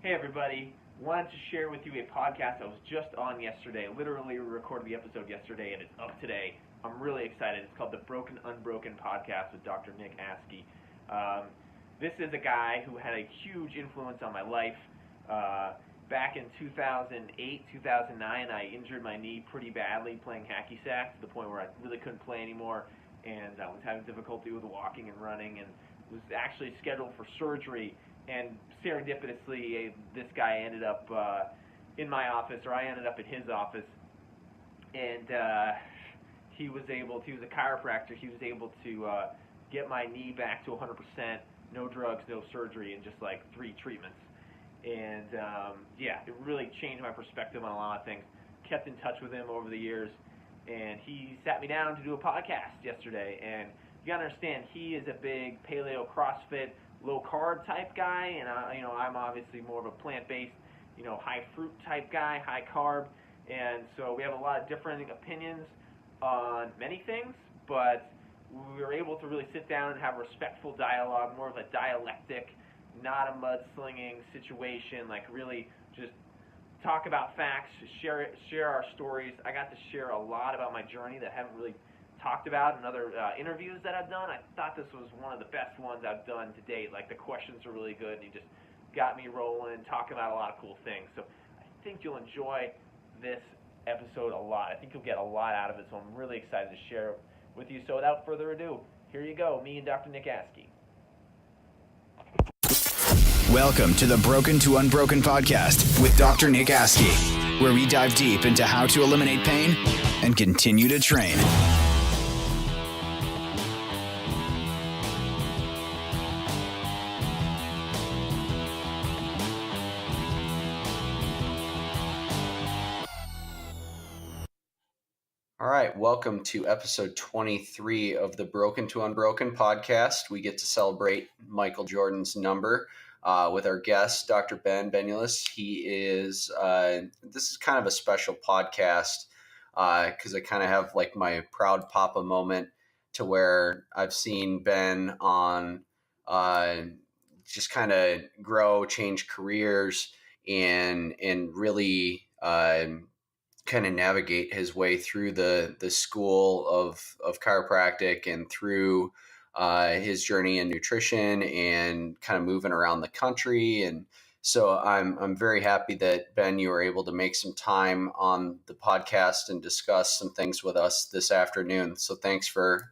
Hey everybody, wanted to share with you a podcast I was just on yesterday. Literally recorded the episode yesterday and it's up today. I'm really excited. It's called the UnBroken podcast with Dr. Nick Askey. This is a guy who had a huge influence on my life. Back in 2008, 2009, I injured my knee pretty badly playing hacky sack to the point where I really couldn't play anymore, and I was having difficulty with walking and running, and was actually scheduled for surgery. And serendipitously, this guy ended up in my office, or I ended up in his office, and he was a chiropractor. He was able to get my knee back to 100%, no drugs, no surgery, and just like 3 treatments. And it really changed my perspective on a lot of things. Kept in touch with him over the years, and he sat me down to do a podcast yesterday. And you gotta understand, he is a big paleo, CrossFit, low-carb type guy, and I'm obviously more of a plant-based, high-fruit type guy, high-carb. And so we have a lot of different opinions on many things, but we were able to really sit down and have a respectful dialogue, more of a dialectic, not a mudslinging situation, like really just talk about facts, share our stories. I got to share a lot about my journey that I haven't really talked about in other interviews that I've done. I thought this was one of the best ones I've done to date. Like, the questions are really good, and he just got me rolling, talking about a lot of cool things. So I think you'll enjoy this episode a lot. I think you'll get a lot out of it, so I'm really excited to share it with you. So without further ado, here you go, me and Dr. Nick Askey. Welcome to the Broken to Unbroken podcast with Dr. Nick Askey, where we dive deep into how to eliminate pain and continue to train. All right, welcome to episode 23 of the Broken to Unbroken podcast. We get to celebrate Michael Jordan's number with our guest, Dr. Ben Benulus. He is, this is kind of a special podcast because I kind of have like my proud papa moment to where I've seen Ben on just kind of grow, change careers, and really kind of navigate his way through the school of chiropractic and through his journey in nutrition and kind of moving around the country. And so I'm very happy that, Ben, you were able to make some time on the podcast and discuss some things with us this afternoon. So thanks for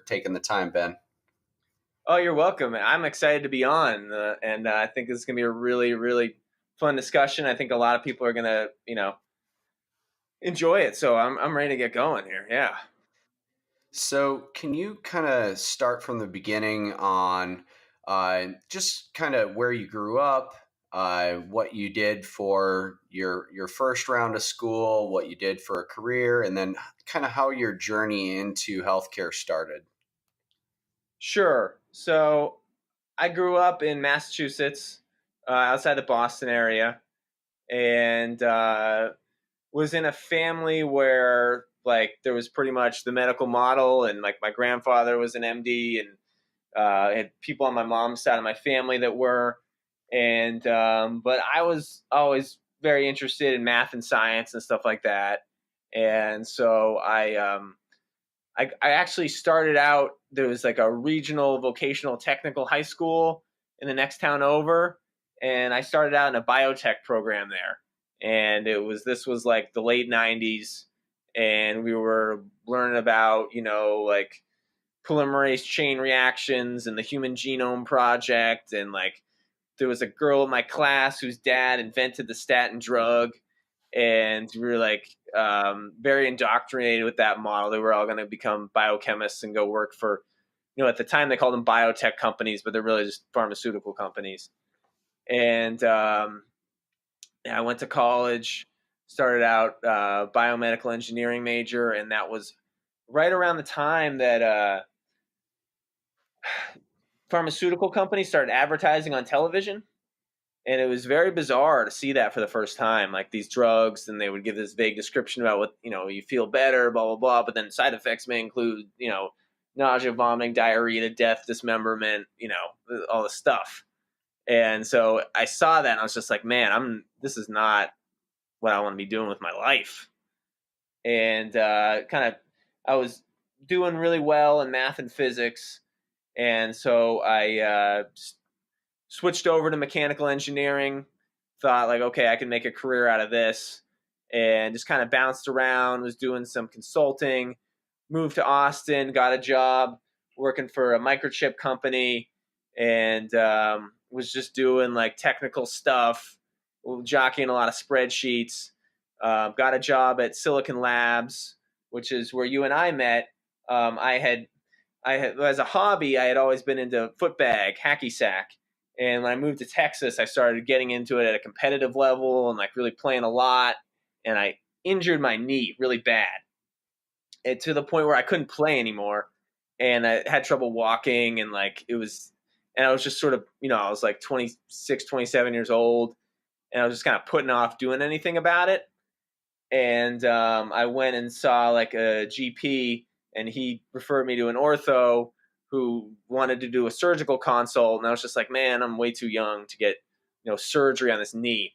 taking the time, Ben. Oh, you're welcome. I'm excited to be on, and I think this is going to be a really, really fun discussion. I think a lot of people are going to, enjoy it. So I'm ready to get going here. Yeah. So can you kind of start from the beginning on just kind of where you grew up, what you did for your first round of school, what you did for a career, and then kind of how your journey into healthcare started? Sure. So I grew up in Massachusetts, outside the Boston area, and was in a family where like there was pretty much the medical model, and like my grandfather was an MD, and had people on my mom's side of my family that were, and but I was always very interested in math and science and stuff like that, and so I actually started out, there was like a regional vocational technical high school in the next town over, and I started out in a biotech program there. And this was like the late 90s, and we were learning about, like polymerase chain reactions and the Human Genome Project. And like there was a girl in my class whose dad invented the statin drug, and we were like very indoctrinated with that model. They were all going to become biochemists and go work for, at the time they called them biotech companies, but they're really just pharmaceutical companies. And I went to college, started out biomedical engineering major, and that was right around the time that pharmaceutical companies started advertising on television. And it was very bizarre to see that for the first time, like these drugs, and they would give this vague description about what, you feel better, blah, blah, blah. But then side effects may include, nausea, vomiting, diarrhea, death, dismemberment, all this stuff. And so I saw that and I was just like, man, this is not what I want to be doing with my life. And I was doing really well in math and physics. And so I switched over to mechanical engineering, thought like, okay, I can make a career out of this, and just kind of bounced around, was doing some consulting, moved to Austin, got a job working for a microchip company, and was just doing like technical stuff, jockeying a lot of spreadsheets. Got a job at Silicon Labs, which is where you and I met. I had, as a hobby, I had always been into footbag, hacky sack. And when I moved to Texas, I started getting into it at a competitive level and like really playing a lot. And I injured my knee really bad, and to the point where I couldn't play anymore. And I had trouble walking, and I was just sort of, I was like 26, 27 years old, and I was just kind of putting off doing anything about it. And I went and saw like a GP, and he referred me to an ortho who wanted to do a surgical consult. And I was just like, man, I'm way too young to get, surgery on this knee.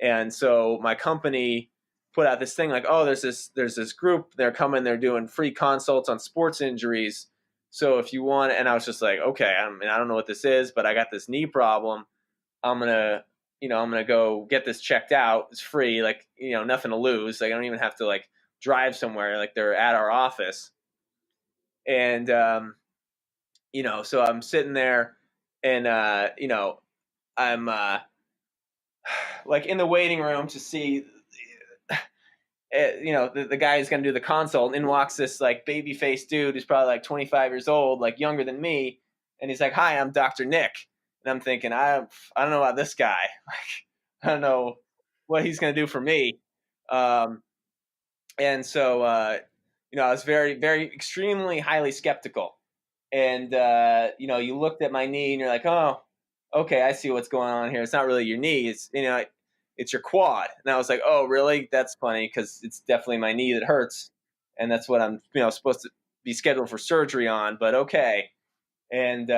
And so my company put out this thing like, oh, there's this group, they're coming, they're doing free consults on sports injuries. So if you want, and I was just like, okay, I don't know what this is, but I got this knee problem. I'm going to go get this checked out. It's free, like, nothing to lose. Like, I don't even have to like drive somewhere. Like, they're at our office. And, so I'm sitting there, and, I'm like in the waiting room to see, the guy who's going to do the consult. And in walks this like baby faced dude who's probably like 25 years old, like younger than me. And he's like, hi, I'm Dr. Nick. And I'm thinking, I don't know about this guy. Like, I don't know what he's going to do for me. And so, I was very, very extremely highly skeptical. And, you looked at my knee and you're like, oh, okay, I see what's going on here. It's not really your knee. It's, it's your quad. And I was like, oh, really? That's funny, because it's definitely my knee that hurts. And that's what I'm, supposed to be scheduled for surgery on. But okay. And,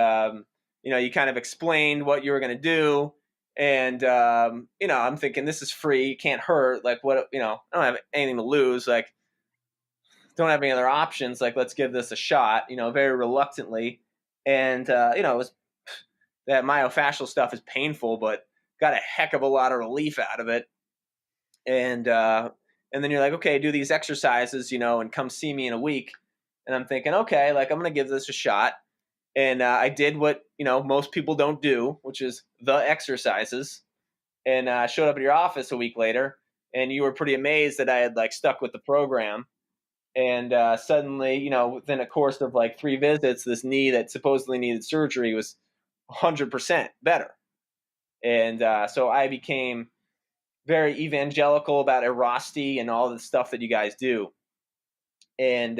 you kind of explained what you were going to do. And, I'm thinking, this is free. It can't hurt. Like, what, I don't have anything to lose. Like, don't have any other options. Like, let's give this a shot, very reluctantly. And, it was, that myofascial stuff is painful, but got a heck of a lot of relief out of it. And then you're like, okay, do these exercises, and come see me in a week. And I'm thinking, okay, like, I'm going to give this a shot. And I did what, most people don't do, which is the exercises. And I showed up at your office a week later, and you were pretty amazed that I had like stuck with the program. And suddenly, within a course of like 3 visits, this knee that supposedly needed surgery was 100% better. And so I became very evangelical about Erosti and all the stuff that you guys do. And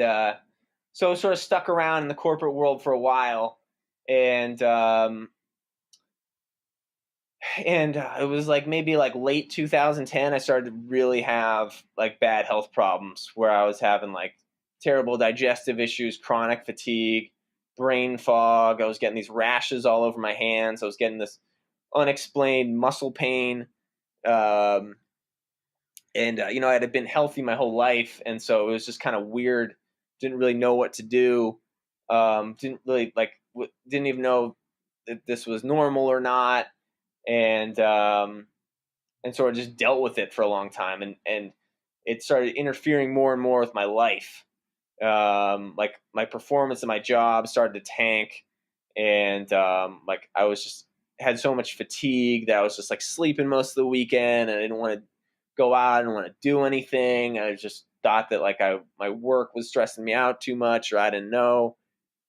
so I sort of stuck around in the corporate world for a while. And it was like maybe like late 2010, I started to really have like bad health problems, where I was having like terrible digestive issues, chronic fatigue, brain fog. I was getting these rashes all over my hands. I was getting this unexplained muscle pain. I had been healthy my whole life. And so it was just kind of weird. Didn't really know what to do. Didn't even know that this was normal or not. And sort of just dealt with it for a long time. And it started interfering more and more with my life. Like my performance in my job started to tank. And I was just had so much fatigue that I was just like sleeping most of the weekend, and I didn't want to go out. I didn't want to do anything. I just thought that like my work was stressing me out too much, or I didn't know.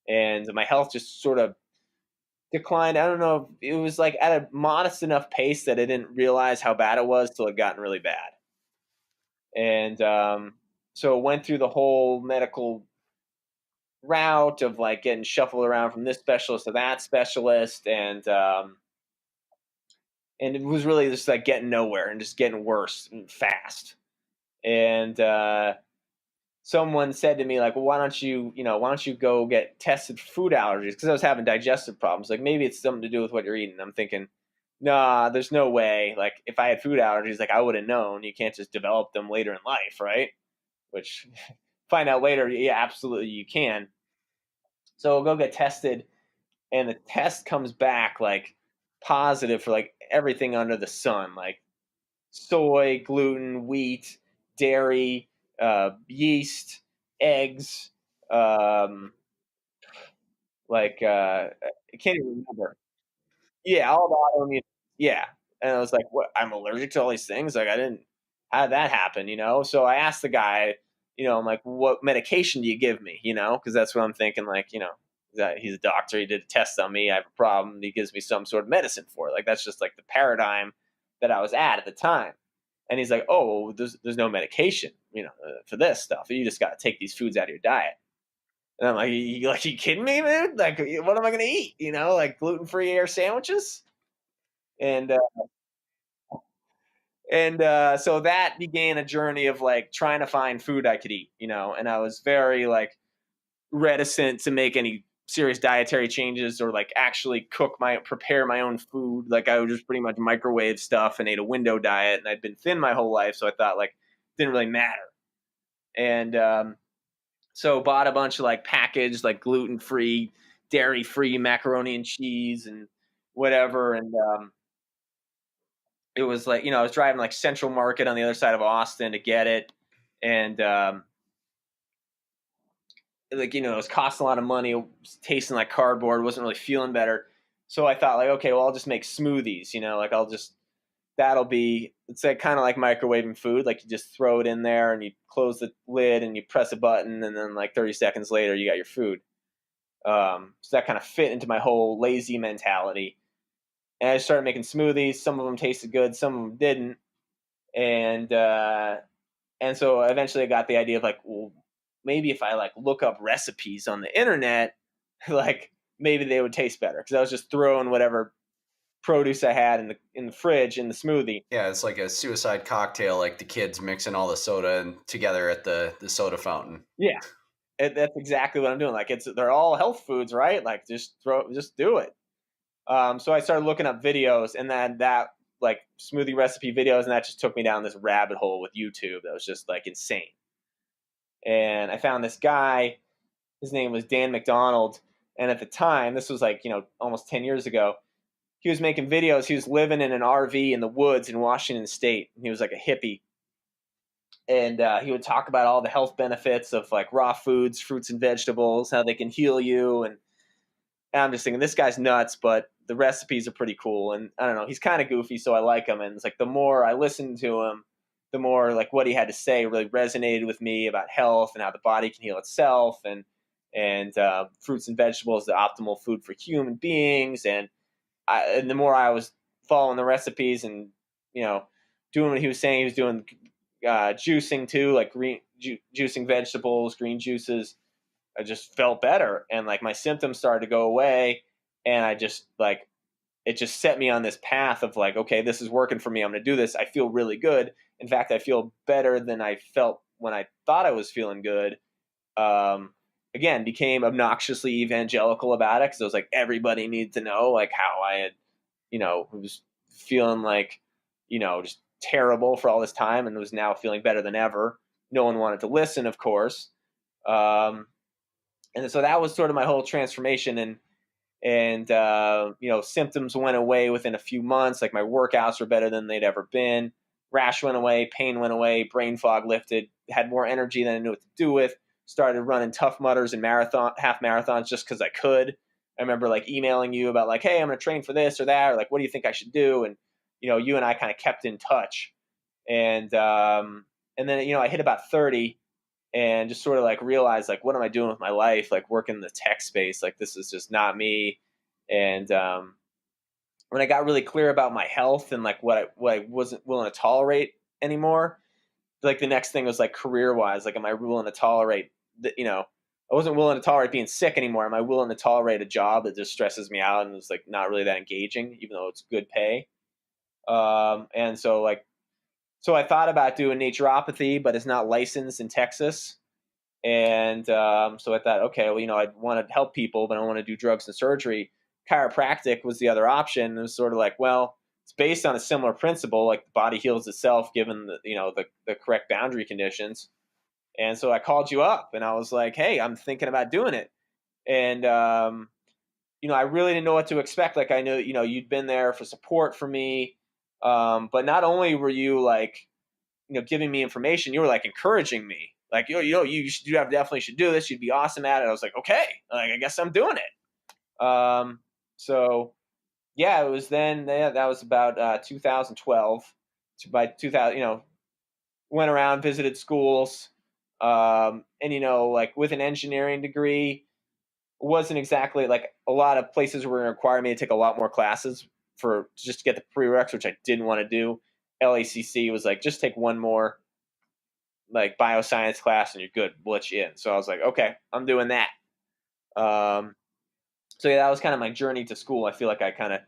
And my health just sort of declined. I don't know. It was like at a modest enough pace that I didn't realize how bad it was till it gotten really bad. And so it went through the whole medical route of like getting shuffled around from this specialist to that specialist. And it was really just like getting nowhere and just getting worse and fast. And someone said to me, like, well, why don't you go get tested for food allergies? Because I was having digestive problems. Like, maybe it's something to do with what you're eating. I'm thinking, nah, there's no way. Like if I had food allergies, like I would have known. You can't just develop them later in life, right? Which find out later, yeah, absolutely you can. So we'll go get tested, and the test comes back like positive for like everything under the sun, like soy, gluten, wheat, dairy, yeast, eggs, um, I can't even remember. Yeah, all the autoimmune. Yeah, and I was like, "What? I'm allergic to all these things? Like, I didn't. How did that happen? You know?" So I asked the guy. I'm like, "What medication do you give me?" Because that's what I'm thinking. Like, that he's a doctor. He did a test on me. I have a problem. He gives me some sort of medicine for it. Like, that's just like the paradigm that I was at the time. And he's like, "Oh, well, there's no medication, for this stuff. You just got to take these foods out of your diet." And I'm like, you kidding me, man? Like, what am I going to eat? Like gluten-free air sandwiches? And so that began a journey of like trying to find food I could eat, and I was very like reticent to make any serious dietary changes or like actually prepare my own food. Like I would just pretty much microwave stuff and ate a window diet, and I'd been thin my whole life, so I thought like it didn't really matter. And so bought a bunch of like packaged like gluten-free, dairy-free macaroni and cheese and whatever. And it was like, I was driving like Central Market on the other side of Austin to get it. And it was costing a lot of money. It was tasting like cardboard, wasn't really feeling better. So I thought like, okay, well, I'll just make smoothies, like it's like kind of like microwaving food. Like you just throw it in there and you close the lid and you press a button, and then like 30 seconds later you got your food. So that kind of fit into my whole lazy mentality. And I started making smoothies. Some of them tasted good, some of them didn't. And so eventually I got the idea of like, well, maybe if I like look up recipes on the internet, like maybe they would taste better, because I was just throwing whatever produce I had in the fridge in the smoothie. Yeah, it's like a suicide cocktail, like the kids mixing all the soda and together at the soda fountain. Yeah, that's exactly what I'm doing. Like they're all health foods, right? Like just do it. So I started looking up videos, and then that like smoothie recipe videos, and that just took me down this rabbit hole with YouTube that was just like insane. And I found this guy, his name was Dan McDonald. And at the time, this was like, almost 10 years ago, he was making videos. He was living in an RV in the woods in Washington State. He was like a hippie. And he would talk about all the health benefits of like raw foods, fruits and vegetables, how they can heal you. And I'm just thinking, this guy's nuts, but the recipes are pretty cool. And I don't know, he's kind of goofy, so I like him. And it's like the more I listened to him, the more like what he had to say really resonated with me about health and how the body can heal itself, and fruits and vegetables, the optimal food for human beings. And the more I was following the recipes and, doing what he was saying, he was doing juicing too, like juicing vegetables, green juices. I just felt better, and like my symptoms started to go away, and I just like, it just set me on this path of like, okay, this is working for me. I'm going to do this. I feel really good. In fact, I feel better than I felt when I thought I was feeling good. Again, became obnoxiously evangelical about it, because I was like, everybody needs to know like how I had, was feeling like, just terrible for all this time, and was now feeling better than ever. No one wanted to listen, of course. And so that was sort of my whole transformation. And symptoms went away within a few months. Like my workouts were better than they'd ever been. Rash went away, pain went away, brain fog lifted, had more energy than I knew what to do with. Started running Tough Mudders and half marathons just because I could. I remember like emailing you about like, hey, I'm going to train for this or that, or like, what do you think I should do? And you and I kind of kept in touch. And then I hit about 30. And just sort of like realized like, what am I doing with my life? Like working in the tech space, like this is just not me. And when I got really clear about my health and like what I wasn't willing to tolerate anymore, like the next thing was like career wise, like am I willing to tolerate that? I wasn't willing to tolerate being sick anymore. Am I willing to tolerate a job that just stresses me out and is like not really that engaging, even though it's good pay? And so I thought about doing naturopathy, but it's not licensed in Texas. And so I thought, okay, well, I want to help people, but I don't want to do drugs and surgery. Chiropractic was the other option. It was sort of like, well, it's based on a similar principle, like the body heals itself given the correct boundary conditions. And so I called you up and I was like, hey, I'm thinking about doing it. And, I really didn't know what to expect. Like, I know, you'd been there for support for me. But not only were you like, giving me information, you were like encouraging me. Like, definitely should do this. You'd be awesome at it. I was like, okay, like, I guess I'm doing it. So yeah, it was then, that was about 2012. By 2000, went around, visited schools. And, like with an engineering degree, wasn't exactly like a lot of places were going to require me to take a lot more classes for just to get the prereqs, which I didn't want to do. LACC was like, just take one more like bioscience class and you're good. We'll let you in. So I was like, okay, I'm doing that. So yeah, that was kind of my journey to school. I feel like I kind of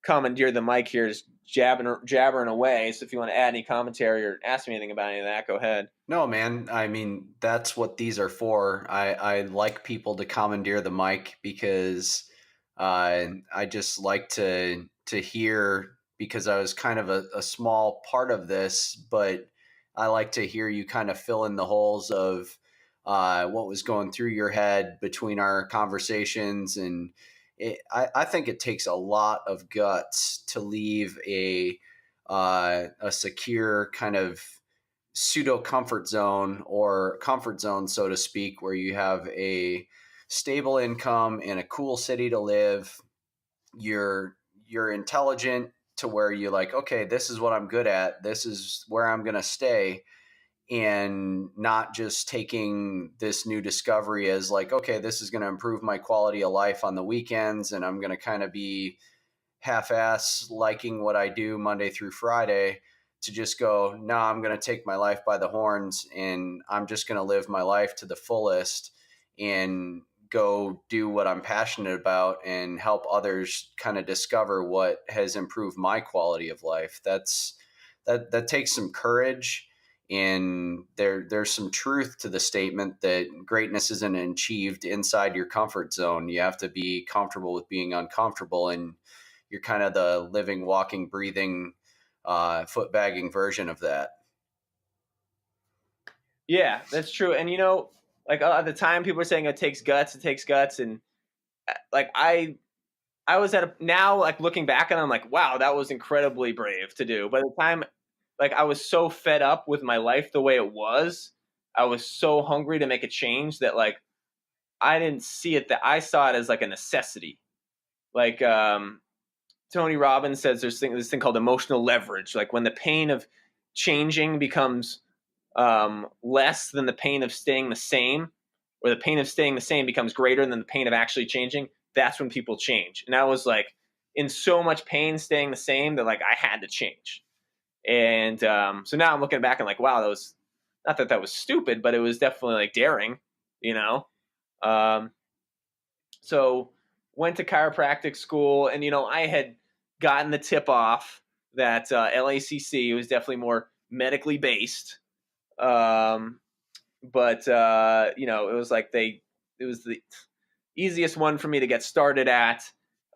commandeered the mic here, just jabbering away. So if you want to add any commentary or ask me anything about any of that, go ahead. No, man. I mean, that's what these are for. I like people to commandeer the mic because I just like to hear, because I was kind of a small part of this, but I like to hear you kind of fill in the holes of what was going through your head between our conversations. And I think it takes a lot of guts to leave a secure kind of pseudo comfort zone, or comfort zone, so to speak, where you have a stable income in a cool city to live. You're intelligent to where you're like, okay, this is what I'm good at. This is where I'm going to stay. And not just taking this new discovery as like, okay, this is going to improve my quality of life on the weekends, and I'm going to kind of be half-ass liking what I do Monday through Friday, to just go, no, I'm going to take my life by the horns and I'm just going to live my life to the fullest and go do what I'm passionate about and help others kind of discover what has improved my quality of life. That takes some courage. And there's some truth to the statement that greatness isn't achieved inside your comfort zone. You have to be comfortable with being uncomfortable, and you're kind of the living, walking, breathing, footbagging version of that. Yeah, that's true. And like at the time, people were saying it takes guts. And like I was now like looking back and I'm like, wow, that was incredibly brave to do. But at the time, like I was so fed up with my life the way it was. I was so hungry to make a change that like I didn't see it, that I saw it as like a necessity. Like Tony Robbins says there's this thing called emotional leverage. Like when the pain of changing becomes less than the pain of staying the same, or the pain of staying the same becomes greater than the pain of actually changing, that's when people change. And I was like in so much pain staying the same that like I had to change. And so now I'm looking back and like, wow, that was, not that was stupid, but it was definitely like daring, So went to chiropractic school, and I had gotten the tip off that LACC was definitely more medically based. But it was like it was the easiest one for me to get started at.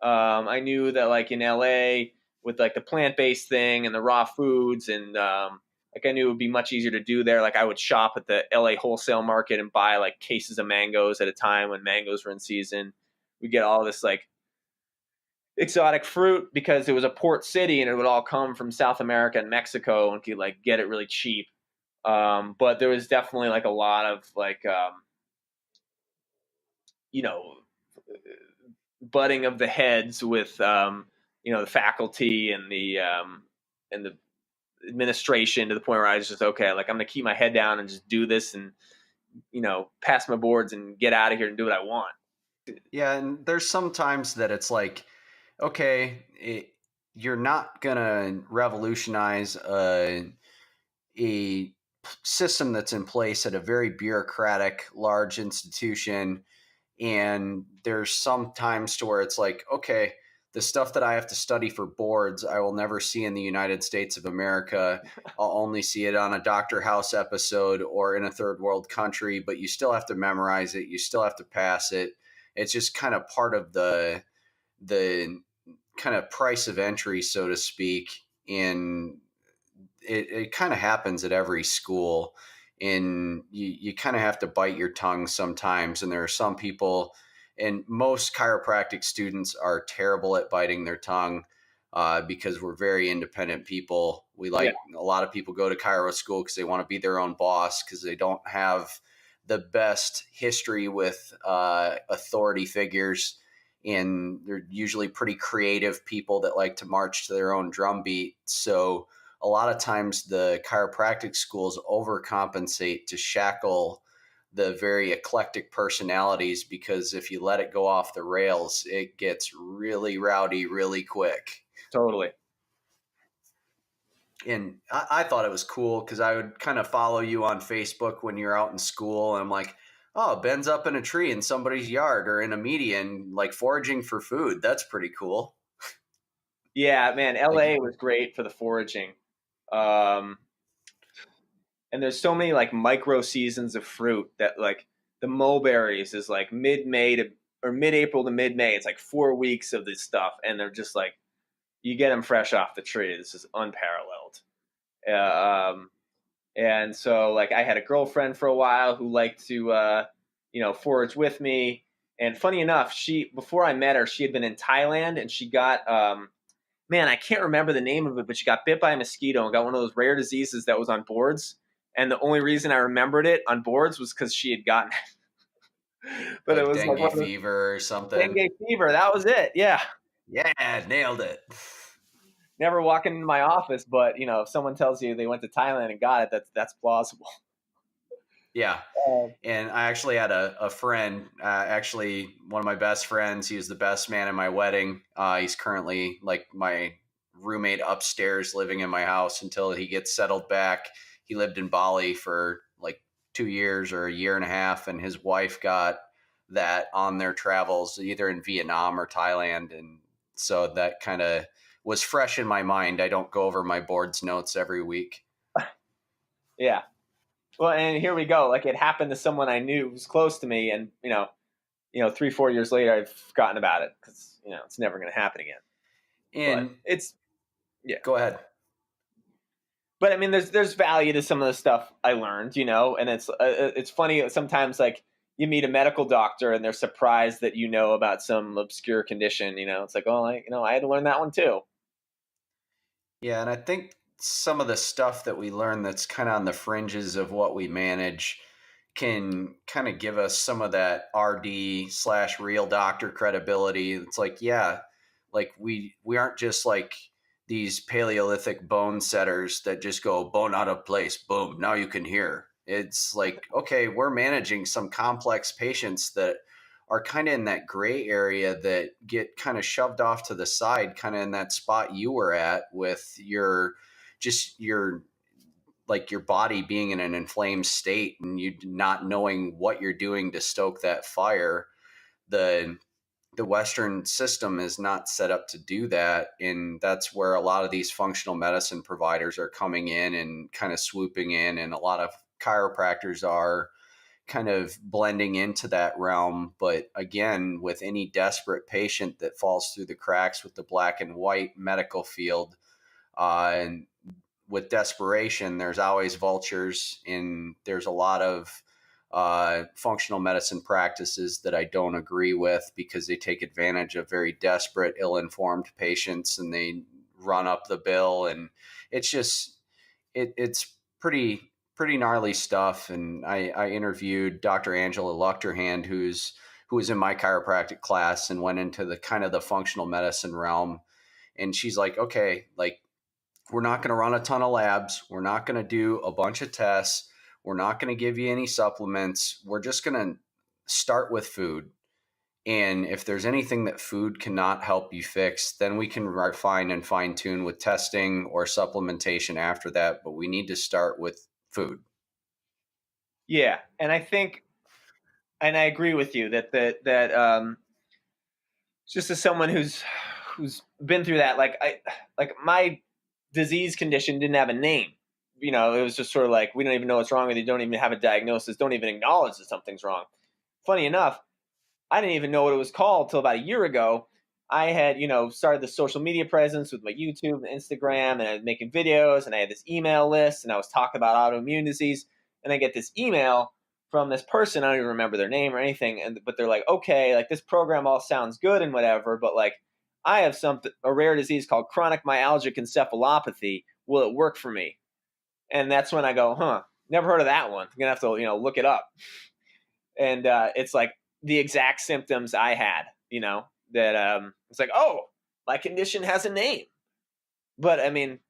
I knew that like in LA with like the plant-based thing and the raw foods, and like I knew it would be much easier to do there. Like I would shop at the LA wholesale market and buy like cases of mangoes at a time when mangoes were in season. We get all this like exotic fruit because it was a port city and it would all come from South America and Mexico, and could like get it really cheap. But there was definitely like a lot of like, butting of the heads with, the faculty and the administration, to the point where I was just, okay, like I'm going to keep my head down and just do this and, pass my boards and get out of here and do what I want. Yeah. And there's some times that it's like, okay, you're not going to revolutionize a system that's in place at a very bureaucratic, large institution. And there's some times to where it's like, okay, the stuff that I have to study for boards, I will never see in the United States of America. I'll only see it on a Dr. House episode or in a third world country, but you still have to memorize it. You still have to pass it. It's just kind of part of the kind of price of entry, so to speak. And it kind of happens at every school. And you kind of have to bite your tongue sometimes. And there are some people, and most chiropractic students are terrible at biting their tongue because we're very independent people. We like a lot of people go to chiro school because they want to be their own boss, because they don't have the best history with authority figures. And they're usually pretty creative people that like to march to their own drum beat. So a lot of times the chiropractic schools overcompensate to shackle the very eclectic personalities, because if you let it go off the rails, it gets really rowdy really quick. Totally. And I thought it was cool because I would kind of follow you on Facebook when you're out in school, and I'm like, oh, Ben's up in a tree in somebody's yard or in a median, like foraging for food. That's pretty cool. Yeah, man, LA was great for the foraging. And there's so many like micro seasons of fruit that, like, the mulberries is like mid-April to mid-May. It's like 4 weeks of this stuff, and they're just like, you get them fresh off the tree. This is unparalleled. And so, like, I had a girlfriend for a while who liked to, forage with me. And funny enough, before I met her, she had been in Thailand, and she got, man, I can't remember the name of it, but she got bit by a mosquito and got one of those rare diseases that was on boards. And the only reason I remembered it on boards was because she had gotten it. But like it was dengue like fever or something. Dengue fever, that was it. Yeah. Yeah, nailed it. Never walk into my office, but if someone tells you they went to Thailand and got it, that's plausible. Yeah. And I actually had a friend, actually one of my best friends. He was the best man in my wedding. He's currently like my roommate upstairs living in my house until he gets settled back. He lived in Bali for like 2 years or a year and a half, and his wife got that on their travels, either in Vietnam or Thailand. And so that kind of was fresh in my mind. I don't go over my board's notes every week. Yeah. Well, and here we go. Like, it happened to someone I knew who was close to me, and 3-4 years later, I've forgotten about it because it's never going to happen again. And but go ahead. But I mean, there's value to some of the stuff I learned, and it's funny sometimes, like, you meet a medical doctor and they're surprised that about some obscure condition. It's like, oh, I had to learn that one too. Yeah, and I think some of the stuff that we learn that's kind of on the fringes of what we manage can kind of give us some of that RD/real doctor credibility. It's like, yeah, like we aren't just like these Paleolithic bone setters that just go bone out of place, boom, now you can hear. It's like, okay, we're managing some complex patients that are kind of in that gray area that get kind of shoved off to the side, kind of in that spot you were at with your body being in an inflamed state and you not knowing what you're doing to stoke that fire. The Western system is not set up to do that. And that's where a lot of these functional medicine providers are coming in and kind of swooping in. And a lot of chiropractors are kind of blending into that realm. But again, with any desperate patient that falls through the cracks with the black and white medical field, and with desperation, there's always vultures, and there's a lot of functional medicine practices that I don't agree with because they take advantage of very desperate, ill-informed patients, and they run up the bill, and it's just it's pretty gnarly stuff. And I interviewed Dr. Angela Luchterhand, who was in my chiropractic class and went into the kind of the functional medicine realm, and she's like, okay, like, we're not going to run a ton of labs. We're not going to do a bunch of tests. We're not going to give you any supplements. We're just going to start with food. And if there's anything that food cannot help you fix, then we can refine and fine tune with testing or supplementation after that. But we need to start with food. Yeah. And I think, and I agree with you that just as someone who's been through that, like my disease condition didn't have a name. It was just sort of like, we don't even know what's wrong with you. Don't even have a diagnosis. Don't even acknowledge that something's wrong. Funny enough, I didn't even know what it was called till about a year ago. I had, started the social media presence with my YouTube and Instagram, and I was making videos, and I had this email list, and I was talking about autoimmune disease, and I get this email from this person. I don't even remember their name or anything, but they're like, okay, like this program all sounds good and whatever, but like I have a rare disease called chronic myalgic encephalopathy. Will it work for me? And that's when I go, never heard of that one. I'm gonna have to, look it up. And it's like the exact symptoms I had, that it's like, oh, my condition has a name. But I mean,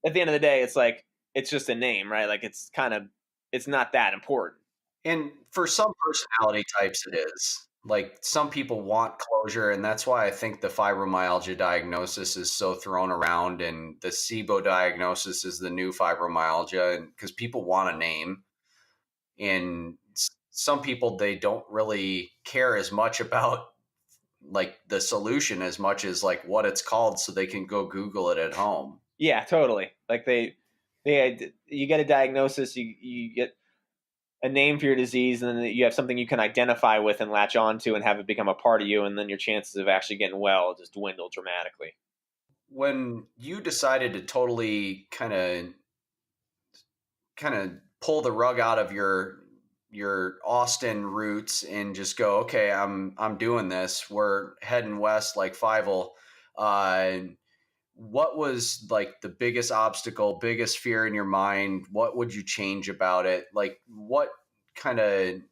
at the end of the day, it's like, it's just a name, right? Like it's not that important. And for some personality types, it is. Like some people want closure, and that's why I think the fibromyalgia diagnosis is so thrown around, and the SIBO diagnosis is the new fibromyalgia, and because people want a name. And some people, they don't really care as much about like the solution as much as like what it's called, so they can go Google it at home. Yeah, totally. Like you get a diagnosis, you get a name for your disease, and then you have something you can identify with and latch onto and have it become a part of you, and then your chances of actually getting well just dwindle dramatically. When you decided to totally kind of pull the rug out of your Austin roots and just go, okay, I'm doing this. We're heading west like Fievel. What was like the biggest obstacle, biggest fear in your mind? What would you change about it? Like what kind of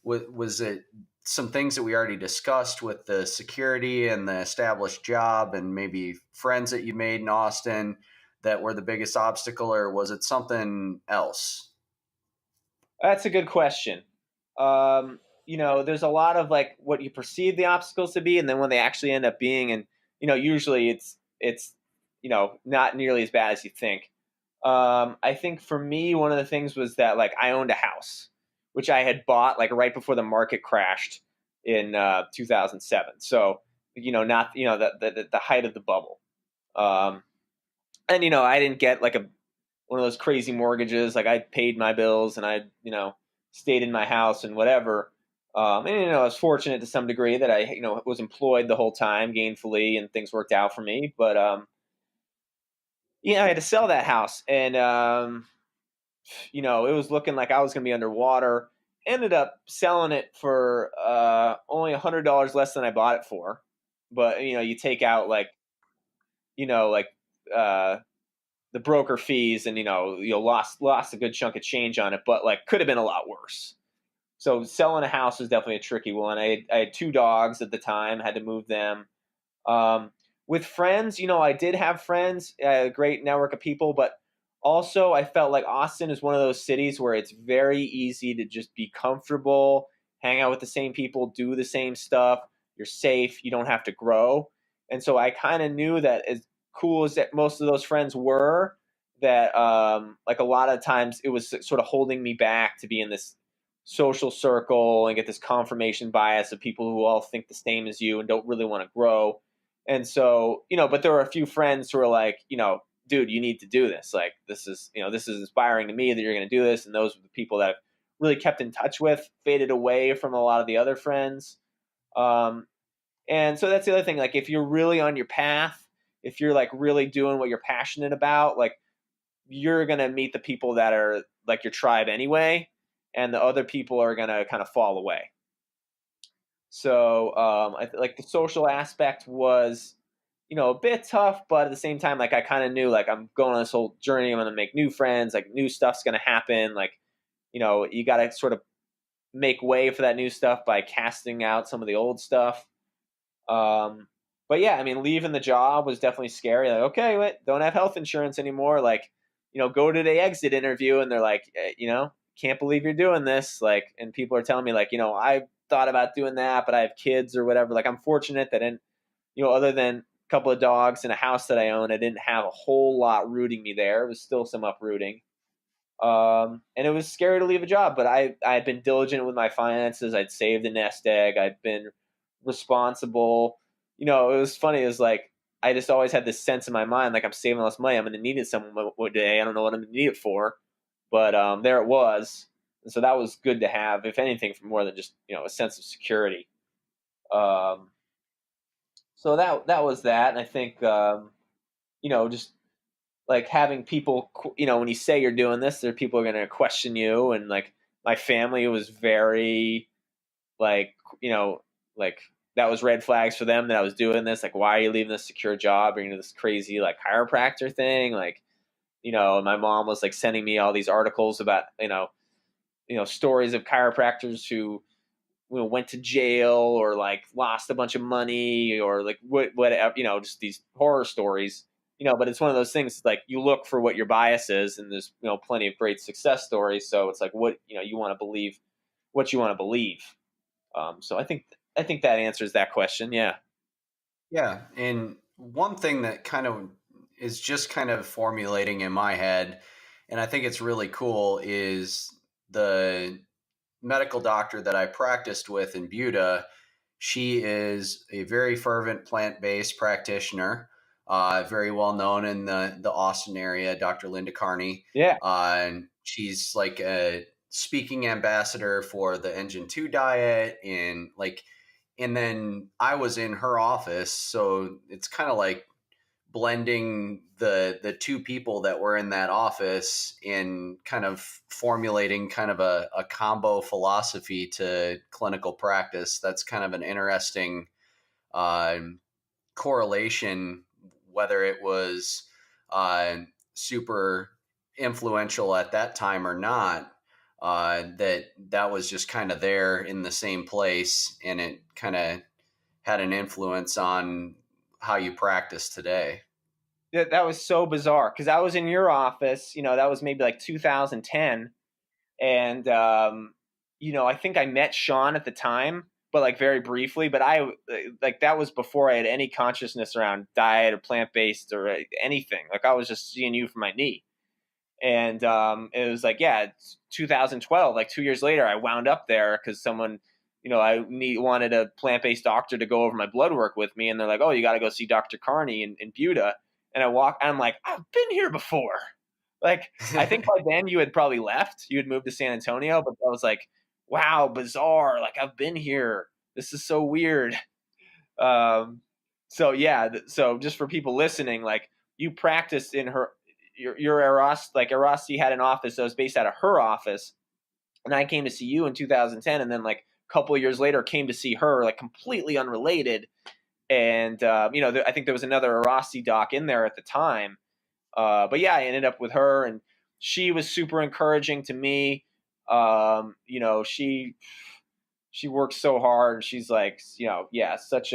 was it? Some things that we already discussed with the security and the established job and maybe friends that you made in Austin that were the biggest obstacle, or was it something else? That's a good question. There's a lot of like what you perceive the obstacles to be, and then when they actually end up being, and usually it's not nearly as bad as you think. I think for me, one of the things was that like I owned a house, which I had bought like right before the market crashed in 2007. So not the height of the bubble, and I didn't get like one of those crazy mortgages. Like I paid my bills and I stayed in my house and whatever. And I was fortunate to some degree that I was employed the whole time gainfully and things worked out for me. But I had to sell that house, and it was looking like I was going to be underwater. Ended up selling it for only $100 less than I bought it for. But you take out like the broker fees, and you lost a good chunk of change on it, but like could have been a lot worse. So selling a house was definitely a tricky one. I had 2 dogs at the time, had to move them. With friends, I did have friends, a great network of people, but also I felt like Austin is one of those cities where it's very easy to just be comfortable, hang out with the same people, do the same stuff. You're safe. You don't have to grow. And so I kind of knew that as cool as that most of those friends were, that like a lot of times it was sort of holding me back to be in this social circle and get this confirmation bias of people who all think the same as you and don't really want to grow. And so, but there were a few friends who were like, dude, you need to do this. Like, this is inspiring to me that you're going to do this. And those were the people that I've really kept in touch with, faded away from a lot of the other friends. And so that's the other thing. Like, if you're really on your path, if you're like really doing what you're passionate about, like you're going to meet the people that are like your tribe anyway. And the other people are going to kind of fall away. So like the social aspect was, a bit tough, but at the same time, like I kind of knew like I'm going on this whole journey. I'm going to make new friends, like new stuff's going to happen. Like, you got to sort of make way for that new stuff by casting out some of the old stuff. But yeah, I mean, leaving the job was definitely scary. Like, okay, wait, don't have health insurance anymore. Like, go to the exit interview and they're like, can't believe you're doing this. Like, and people are telling me like, I thought about doing that, but I have kids or whatever. Like, I'm fortunate that other than a couple of dogs and a house that I own, I didn't have a whole lot rooting me there. It was still some uprooting. And it was scary to leave a job, but I had been diligent with my finances. I'd saved a nest egg. I'd been responsible. It was funny. It was like, I just always had this sense in my mind, like I'm saving all this money. I'm going to need it some day. I don't know what I'm going to need it for, but there it was. And so that was good to have, if anything, for more than just, a sense of security. So that was that. And I think, just like having people, when you say you're doing this, there are people are going to question you. And like my family was very like, like that was red flags for them that I was doing this. Like, why are you leaving this secure job? Or, this crazy like chiropractor thing. Like, my mom was like sending me all these articles about, stories of chiropractors who, went to jail or like lost a bunch of money or like whatever, just these horror stories, but it's one of those things like you look for what your bias is, and there's, plenty of great success stories. So it's like, what, you want to believe what you want to believe. So I think that answers that question. Yeah. Yeah. And one thing that kind of is just kind of formulating in my head, and I think it's really cool, is the medical doctor that I practiced with in Buda. She is a very fervent plant-based practitioner, very well known in the Austin area, Dr. Linda Carney. Yeah. And she's like a speaking ambassador for the Engine 2 diet, and then I was in her office, so it's kind of like blending the two people that were in that office in kind of formulating kind of a combo philosophy to clinical practice. That's kind of an interesting uh, correlation, whether it was super influential at that time or not. That was just kind of there in the same place, and it kind of had an influence on how you practice today. That was so bizarre because I was in your office, that was maybe like 2010. And, I think I met Sean at the time, but like very briefly, but that was before I had any consciousness around diet or plant-based or anything. Like I was just seeing you for my knee. And it was like, yeah, it's 2012, like 2 years later, I wound up there because someone, wanted a plant-based doctor to go over my blood work with me. And they're like, oh, you got to go see Dr. Carney in Buda. And I'm like, I've been here before. Like, I think by then you had probably left. You had moved to San Antonio, but I was like, wow, bizarre. Like, I've been here. This is so weird. So yeah. So just for people listening, like you practiced in your Erasti had an office that was based out of her office. And I came to see you in 2010. And then like a couple of years later came to see her, like completely unrelated. And, I think there was another Erasti doc in there at the time. But yeah, I ended up with her, and she was super encouraging to me. She works so hard. She's like, such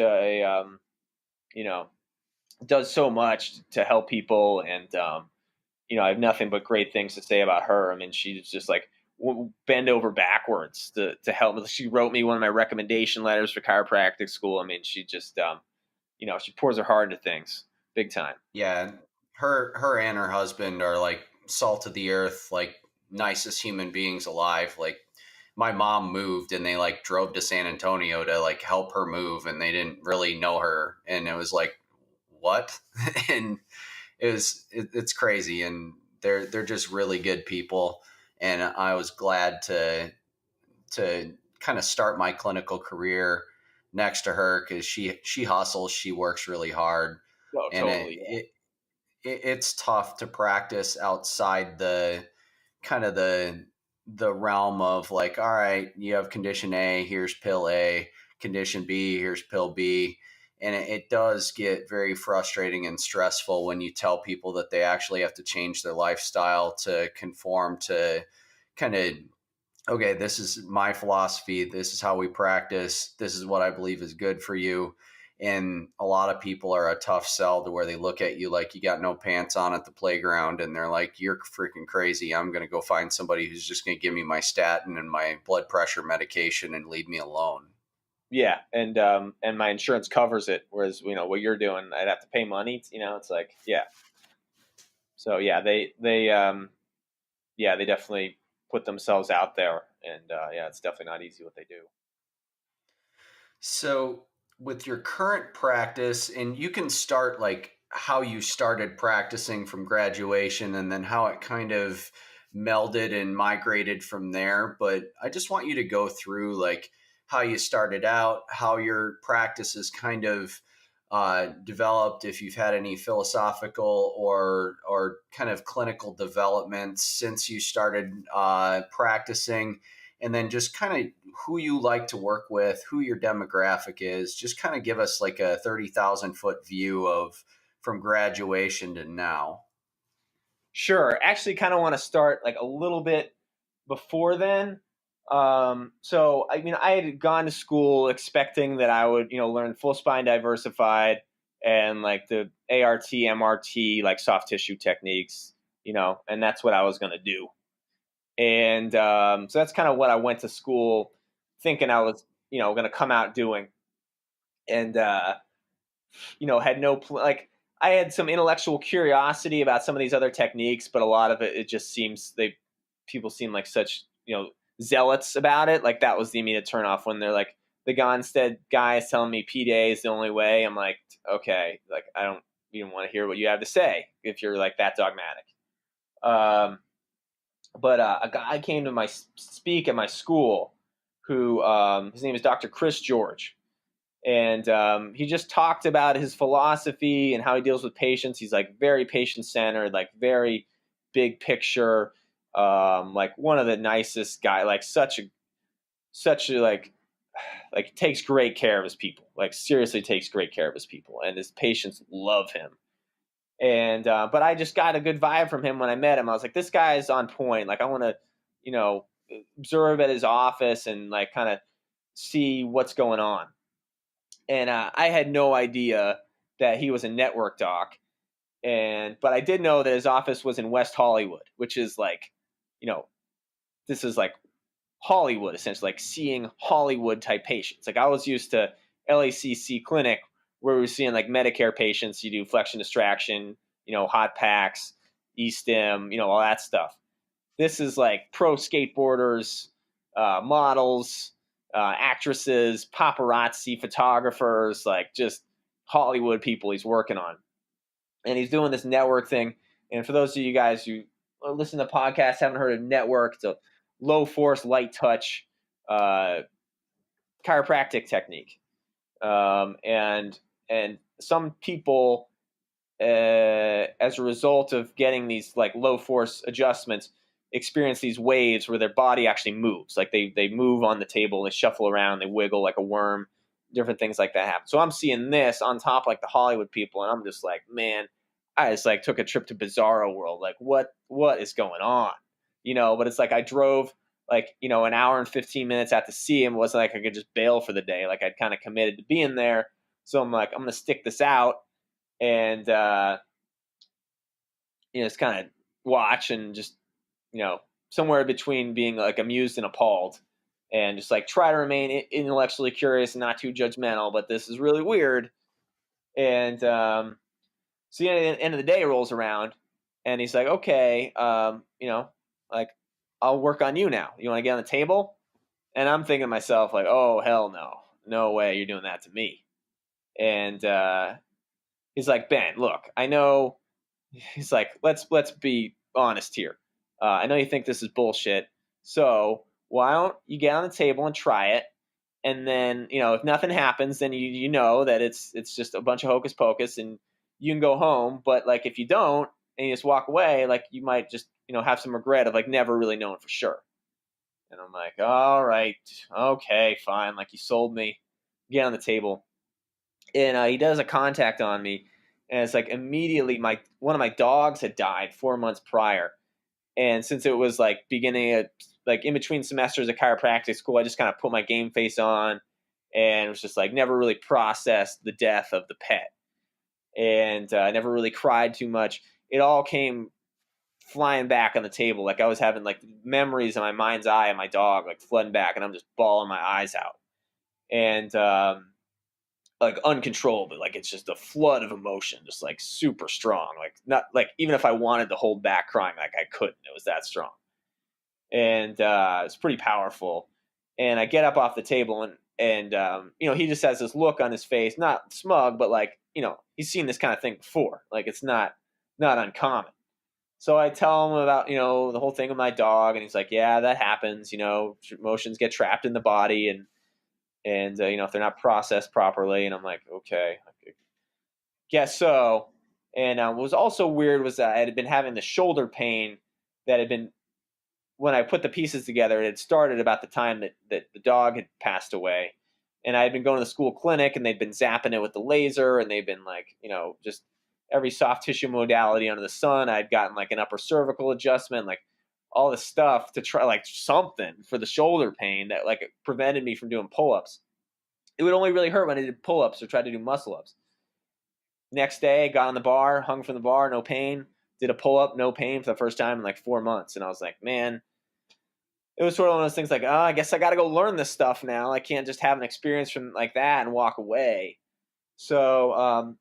does so much to help people. And, I have nothing but great things to say about her. I mean, she's just like bend over backwards to help me. She wrote me one of my recommendation letters for chiropractic school. I mean, she just, she pours her heart into things big time. Yeah. Her and her husband are like salt of the earth, like nicest human beings alive. Like my mom moved and they like drove to San Antonio to like help her move, and they didn't really know her. And it was like, what? And it's crazy. And they're just really good people. And I was glad to kind of start my clinical career next to her, because she hustles, she works really hard. Oh, And totally. it's tough to practice outside the kind of the realm of like, all right, you have condition A, here's pill A, condition B, here's pill B. And it does get very frustrating and stressful when you tell people that they actually have to change their lifestyle to conform to kind of, okay, this is my philosophy, this is how we practice, this is what I believe is good for you. And a lot of people are a tough sell to where they look at you like you got no pants on at the playground, and they're like, you're freaking crazy. I'm going to go find somebody who's just going to give me my statin and my blood pressure medication and leave me alone. Yeah, and my insurance covers it, whereas what you're doing, I'd have to pay money. It's like, yeah. So yeah, they definitely put themselves out there, and it's definitely not easy what they do. So with your current practice, and you can start like how you started practicing from graduation and then how it kind of melded and migrated from there. But I just want you to go through like how you started out, how your practice is kind of developed, if you've had any philosophical or kind of clinical developments since you started practicing, and then just kind of who you like to work with, who your demographic is. Just kind of give us like a 30,000 foot view of from graduation to now. Sure. Actually, kind of want to start like a little bit before then. So I had gone to school expecting that I would, learn full spine diversified and like the ART, MRT, like soft tissue techniques, and that's what I was going to do. And so that's kind of what I went to school thinking I was, going to come out doing. And, had no, like, I had some intellectual curiosity about some of these other techniques, but a lot of it just seems people seem like such, zealots about it. Like that was the immediate turnoff when they're like, the Gonstead guy is telling me P-Day is the only way. I'm like, okay, like I don't even want to hear what you have to say if you're like that dogmatic. But a guy came to speak at my school who his name is Dr. Chris George. And he just talked about his philosophy and how he deals with patients. He's like very patient-centered, like very big picture, like one of the nicest guy, like such a like takes great care of his people, like seriously takes great care of his people, and his patients love him. And but I just got a good vibe from him when I met him. I was like, this guy is on point. Like I want to, observe at his office and like kind of see what's going on. And I had no idea that he was a network doc. But I did know that his office was in West Hollywood, which is like, this is like Hollywood, essentially, like seeing Hollywood type patients. Like I was used to LACC clinic where we were seeing like Medicare patients. You do flexion distraction, hot packs, E-stim, all that stuff. This is like pro skateboarders, models, actresses, paparazzi, photographers, like just Hollywood people he's working on. And he's doing this network thing. And for those of you guys who listen to podcasts, haven't heard of network, it's a low force, light touch chiropractic technique. And some people, as a result of getting these like low force adjustments, experience these waves where their body actually moves. Like they move on the table, they shuffle around, they wiggle like a worm, different things like that happen. So I'm seeing this on top like the Hollywood people, and I'm just like, man, I just like took a trip to Bizarro World. Like what is going on? But it's like I drove like, an hour and 15 minutes out to see him. It wasn't like I could just bail for the day. Like I'd kind of committed to being there. So I'm like, I'm going to stick this out and, just kind of watch and just, somewhere between being like amused and appalled, and just like try to remain intellectually curious and not too judgmental. But this is really weird. And so the end of the day rolls around, and he's like, okay, like I'll work on you now. You want to get on the table? And I'm thinking to myself like, oh hell no way you're doing that to me. And he's like, Ben, look, I know. He's like, let's be honest here. I know you think this is bullshit. So why don't you get on the table and try it? And then, if nothing happens, then you know that it's just a bunch of hocus pocus and you can go home. But like, if you don't and you just walk away, like you might just, have some regret of like never really knowing for sure. And I'm like, all right, okay, fine. Like you sold me. Get on the table. And he does a contact on me. And it's like immediately one of my dogs had died 4 months prior. And since it was like beginning of like in between semesters of chiropractic school, I just kind of put my game face on and it was just like never really processed the death of the pet. And I never really cried too much. It all came flying back on the table. Like I was having like memories in my mind's eye of my dog like flooding back, and I'm just bawling my eyes out. And like uncontrollable, like it's just a flood of emotion, just like super strong. Like not like even if I wanted to hold back crying, like I couldn't. It was that strong, and it's pretty powerful. And I get up off the table, and he just has this look on his face, not smug, but like he's seen this kind of thing before. Like it's not uncommon. So I tell him about the whole thing with my dog, and he's like, yeah, that happens. Emotions get trapped in the body, and if they're not processed properly. And I'm like, okay. guess so. And what was also weird was that I had been having the shoulder pain that had been, when I put the pieces together, it had started about the time that the dog had passed away. And I had been going to the school clinic, and they'd been zapping it with the laser, and they'd been like, just every soft tissue modality under the sun. I'd gotten like an upper cervical adjustment, like all this stuff to try like something for the shoulder pain that like prevented me from doing pull-ups. It would only really hurt when I did pull-ups or tried to do muscle-ups. Next day, got on the bar, hung from the bar, no pain. Did a pull-up, no pain for the first time in like 4 months. And I was like, man, it was sort of one of those things like, oh, I guess I got to go learn this stuff now. I can't just have an experience from like that and walk away. So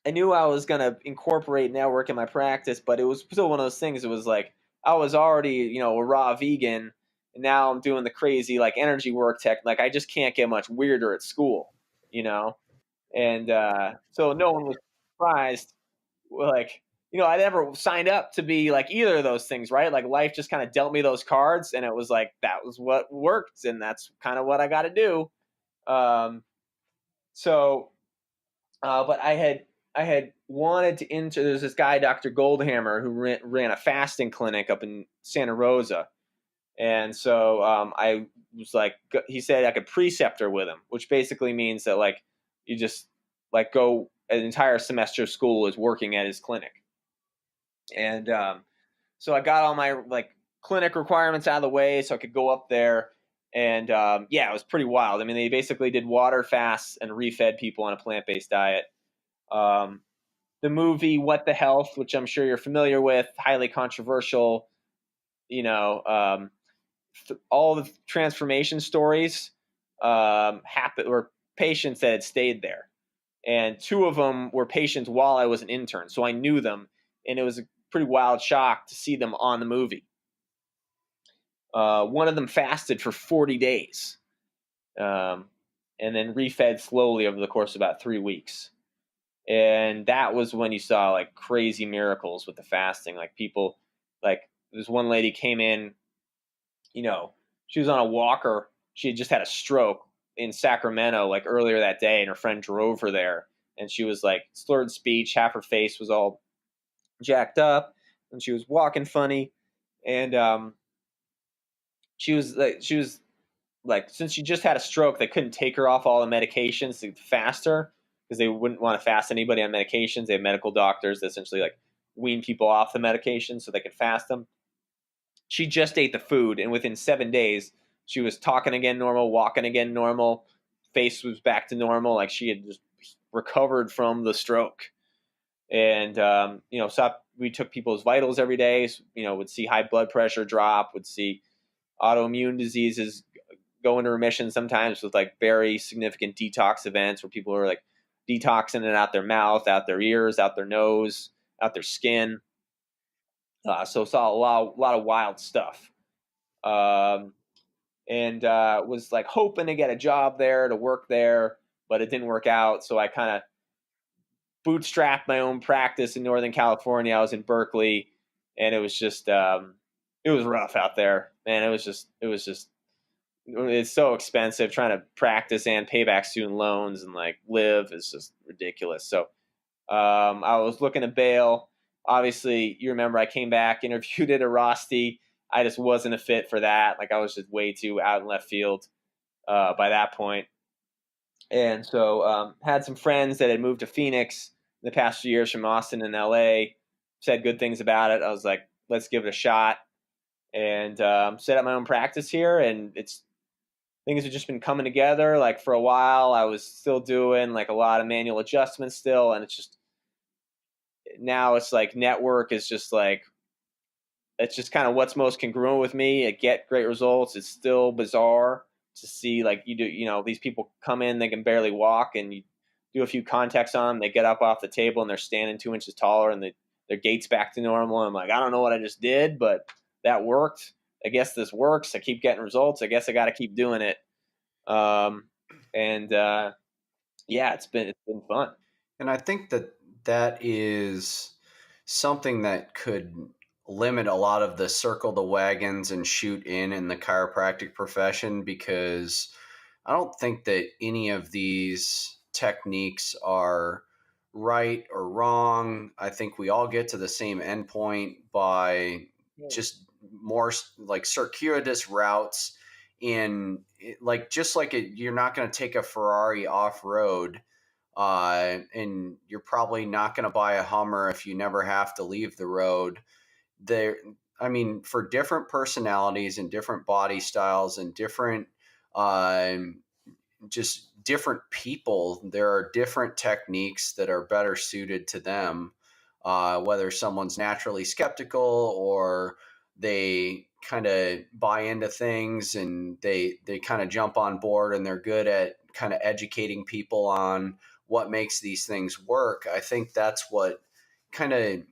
I knew I was going to incorporate network in my practice, but it was still one of those things. It was like, I was already, a raw vegan, and now I'm doing the crazy like energy work tech. Like I just can't get much weirder at school, And so no one was surprised. Like, I never signed up to be like either of those things, right? Like life just kind of dealt me those cards, and it was like that was what worked, and that's kind of what I got to do. But I had wanted to enter. There's this guy, Dr. Goldhammer, who ran a fasting clinic up in Santa Rosa, and so I was like, he said I could preceptor with him, which basically means that like you just like go an entire semester of school is working at his clinic. And so I got all my like clinic requirements out of the way so I could go up there. And it was pretty wild. I mean, they basically did water fasts and refed people on a plant-based diet. The movie What the Health, which I'm sure you're familiar with, highly controversial, all the transformation stories happened, were patients that had stayed there. And 2 of them were patients while I was an intern. So I knew them, and it was a pretty wild shock to see them on the movie. One of them fasted for 40 days and then refed slowly over the course of about 3 weeks. And that was when you saw like crazy miracles with the fasting. Like people, like this one lady came in, she was on a walker. She had just had a stroke in Sacramento like earlier that day, and her friend drove her there. And she was like slurred speech, half her face was all jacked up, and she was walking funny. And she was like, since she just had a stroke, they couldn't take her off all the medications to fast her because they wouldn't want to fast anybody on medications. They have medical doctors that essentially like wean people off the medication so they can fast them. She just ate the food, and within 7 days, she was talking again normal, walking again normal, face was back to normal, like she had just recovered from the stroke. And so we took people's vitals every day. So, would see high blood pressure drop, would see autoimmune diseases go into remission sometimes with like very significant detox events where people are like detoxing it out their mouth, out their ears, out their nose, out their skin. So saw a lot of wild stuff. And was like hoping to get a job there, to work there, but it didn't work out. So I kind of bootstrapped my own practice in Northern California. I was in Berkeley, and it was just it was rough out there, man. It's so expensive trying to practice and pay back student loans and like live is just ridiculous. So I was looking to bail. Obviously, you remember I came back, interviewed at a Rosti. I just wasn't a fit for that. Like I was just way too out in left field by that point. And so had some friends that had moved to Phoenix in the past few years from Austin and LA, said good things about it. I was like, let's give it a shot. And set up my own practice here. And things have just been coming together. Like for a while, I was still doing like a lot of manual adjustments still. And now it's like network is just like, it's just kind of what's most congruent with me. I get great results. It's still bizarre to see like these people come in, they can barely walk, and you do a few contacts on them, they get up off the table and they're standing 2 inches taller, and their gait's back to normal. And I'm like, I don't know what I just did, but that worked. I guess this works. I keep getting results. I guess I got to keep doing it. It's been fun. And I think that is something that could limit a lot of the circle the wagons and shoot in the chiropractic profession, because I don't think that any of these techniques are right or wrong. I think we all get to the same endpoint by just more like circuitous routes in like, just like you're not going to take a Ferrari off road, and you're probably not going to buy a Hummer if you never have to leave the road. There, I mean, for different personalities and different body styles and different, just different people, there are different techniques that are better suited to them. Whether someone's naturally skeptical or they kind of buy into things and they kind of jump on board and they're good at kind of educating people on what makes these things work. I think that's what kind of,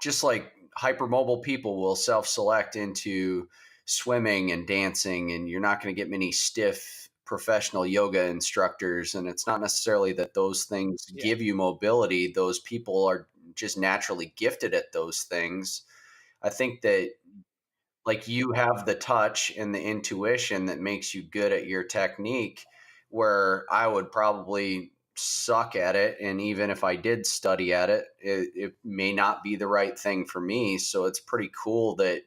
just like hypermobile people will self-select into swimming and dancing, and you're not going to get many stiff professional yoga instructors. And it's not necessarily that those things give you mobility. Those people are just naturally gifted at those things. I think that like you have the touch and the intuition that makes you good at your technique, where I would probably suck at it. And even if I did study at it, it may not be the right thing for me. So it's pretty cool that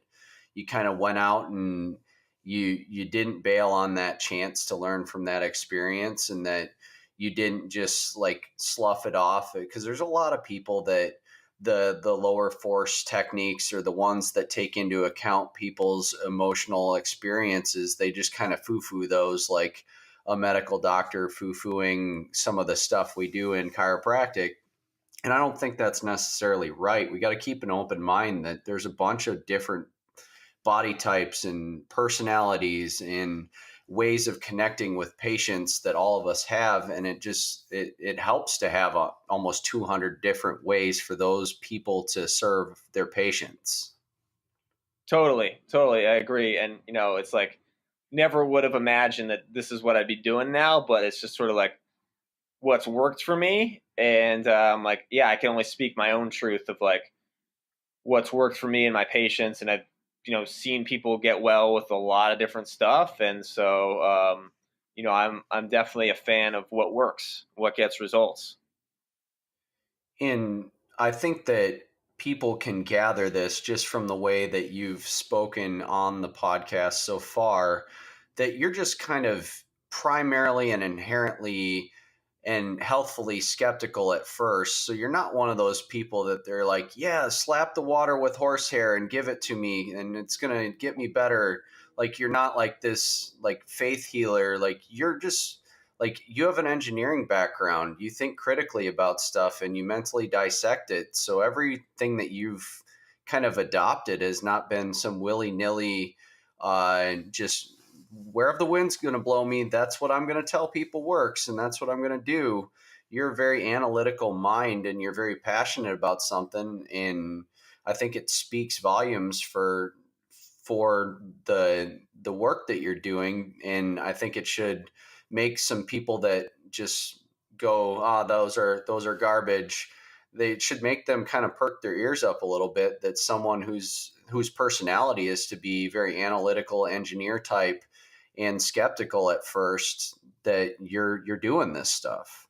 you kind of went out and you didn't bail on that chance to learn from that experience, and that you didn't just like slough it off, because there's a lot of people that the lower force techniques are the ones that take into account people's emotional experiences. They just kind of foo-foo those, like a medical doctor foo-fooing some of the stuff we do in chiropractic. And I don't think that's necessarily right. We got to keep an open mind that there's a bunch of different body types and personalities and ways of connecting with patients that all of us have. And it helps to have almost 200 different ways for those people to serve their patients. Totally. I agree. And, it's like, never would have imagined that this is what I'd be doing now, but it's just sort of like what's worked for me. And like, yeah, I can only speak my own truth of like what's worked for me and my patients. And I've, seen people get well with a lot of different stuff. And so, I'm definitely a fan of what works, what gets results. And I think that people can gather this just from the way that you've spoken on the podcast so far, that you're just kind of primarily and inherently and healthfully skeptical at first. So you're not one of those people that they're like, yeah, slap the water with horsehair and give it to me and it's going to get me better. Like, you're not like this, like, faith healer. Like, you're just like, you have an engineering background. You think critically about stuff and you mentally dissect it. So everything that you've kind of adopted has not been some willy-nilly, just wherever the wind's going to blow me, that's what I'm going to tell people works, and that's what I'm going to do. You're a very analytical mind, and you're very passionate about something, and I think it speaks volumes for the work that you're doing. And I think it should make some people that just go, those are garbage. They should make them kind of perk their ears up a little bit, that someone whose personality is to be very analytical, engineer type, and skeptical at first, that you're doing this stuff.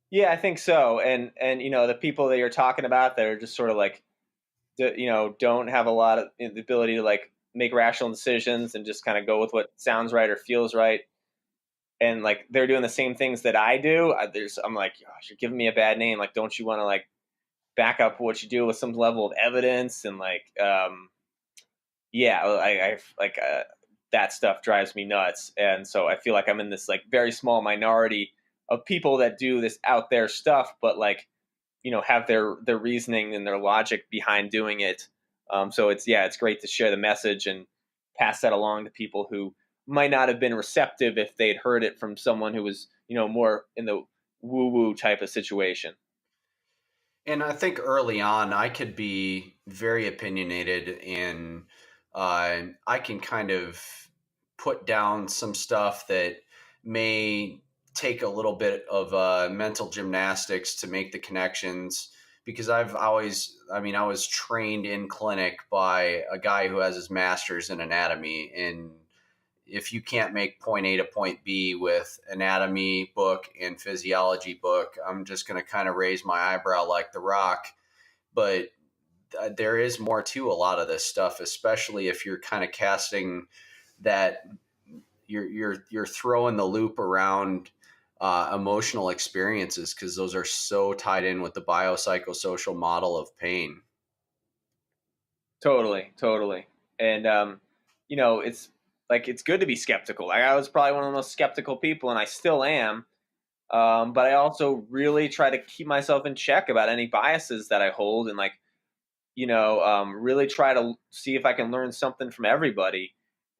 Yeah, I think so. And the people that you're talking about that are just sort of like, don't have a lot of the ability to like make rational decisions and just kind of go with what sounds right or feels right. And like, they're doing the same things that I do. I'm like, gosh, you're giving me a bad name. Like, don't you want to like back up what you do with some level of evidence? And like, I like, that stuff drives me nuts. And so I feel like I'm in this like very small minority of people that do this out there stuff, but like, have their reasoning and their logic behind doing it. So it's great to share the message and pass that along to people who might not have been receptive if they'd heard it from someone who was, more in the woo-woo type of situation. And I think early on, I could be very opinionated, and I can kind of put down some stuff that may take a little bit of mental gymnastics to make the connections, because I was trained in clinic by a guy who has his master's in anatomy, and if you can't make point A to point B with anatomy book and physiology book, I'm just going to kind of raise my eyebrow like The Rock. But there is more to a lot of this stuff, especially if you're kind of casting that you're throwing the loop around emotional experiences, because those are so tied in with the biopsychosocial model of pain. Totally. And it's like, it's good to be skeptical. Like, I was probably one of the most skeptical people, and I still am. But I also really try to keep myself in check about any biases that I hold, and really try to see if I can learn something from everybody.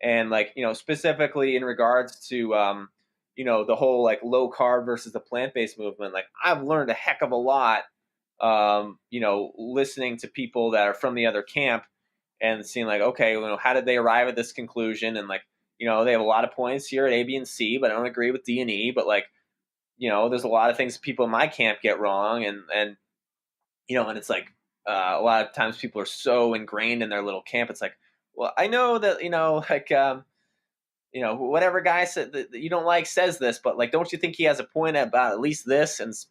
And specifically in regards to the whole like low carb versus the plant-based movement, like I've learned a heck of a lot listening to people that are from the other camp and seeing like, okay, how did they arrive at this conclusion? And they have a lot of points here at A, B, and C, but I don't agree with D and E. But there's a lot of things people in my camp get wrong, and it's like a lot of times people are so ingrained in their little camp. It's like, well, I know that whatever guy said that you don't like says this, but like, don't you think he has a point about at least this? And some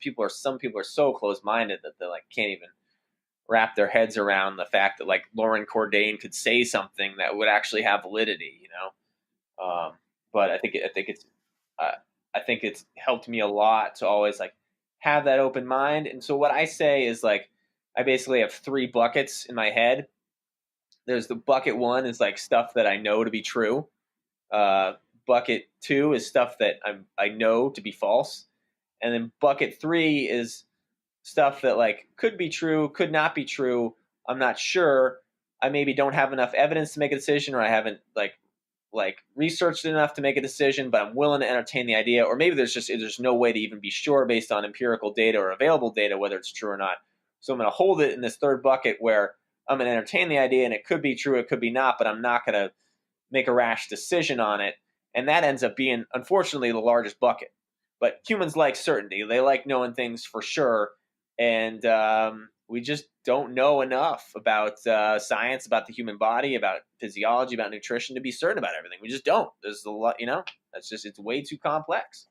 people are so close-minded that they like can't even wrap their heads around the fact that like Lauren Cordain could say something that would actually have validity, but I think it's helped me a lot to always like have that open mind. And so what I say is like, I basically have 3 buckets in my head. There's the bucket 1 is like stuff that I know to be true. Bucket 2 is stuff that I know to be false. And then bucket 3 is stuff that like could be true, could not be true. I'm not sure. I maybe don't have enough evidence to make a decision, or I haven't like researched enough to make a decision, but I'm willing to entertain the idea. Or maybe there's no way to even be sure based on empirical data or available data whether it's true or not. So I'm going to hold it in this 3rd bucket where I'm going to entertain the idea, and it could be true, it could be not, but I'm not going to make a rash decision on it. And that ends up being, unfortunately, the largest bucket. But humans like certainty. They like knowing things for sure. And we just don't know enough about science, about the human body, about physiology, about nutrition to be certain about everything. We just don't. There's a lot, it's way too complex.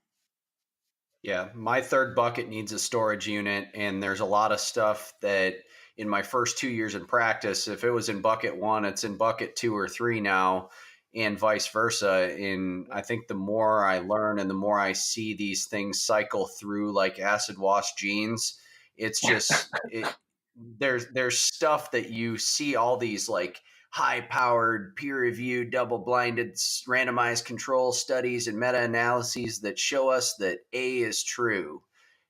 Yeah, my 3rd bucket needs a storage unit, and there's a lot of stuff that in my first 2 years in practice, if it was in bucket 1, it's in bucket 2 or 3 now, and vice versa. And I think the more I learn and the more I see these things cycle through like acid wash jeans, it's just there's stuff that you see, all these like high-powered, peer-reviewed, double-blinded, randomized control studies and meta-analyses that show us that A is true.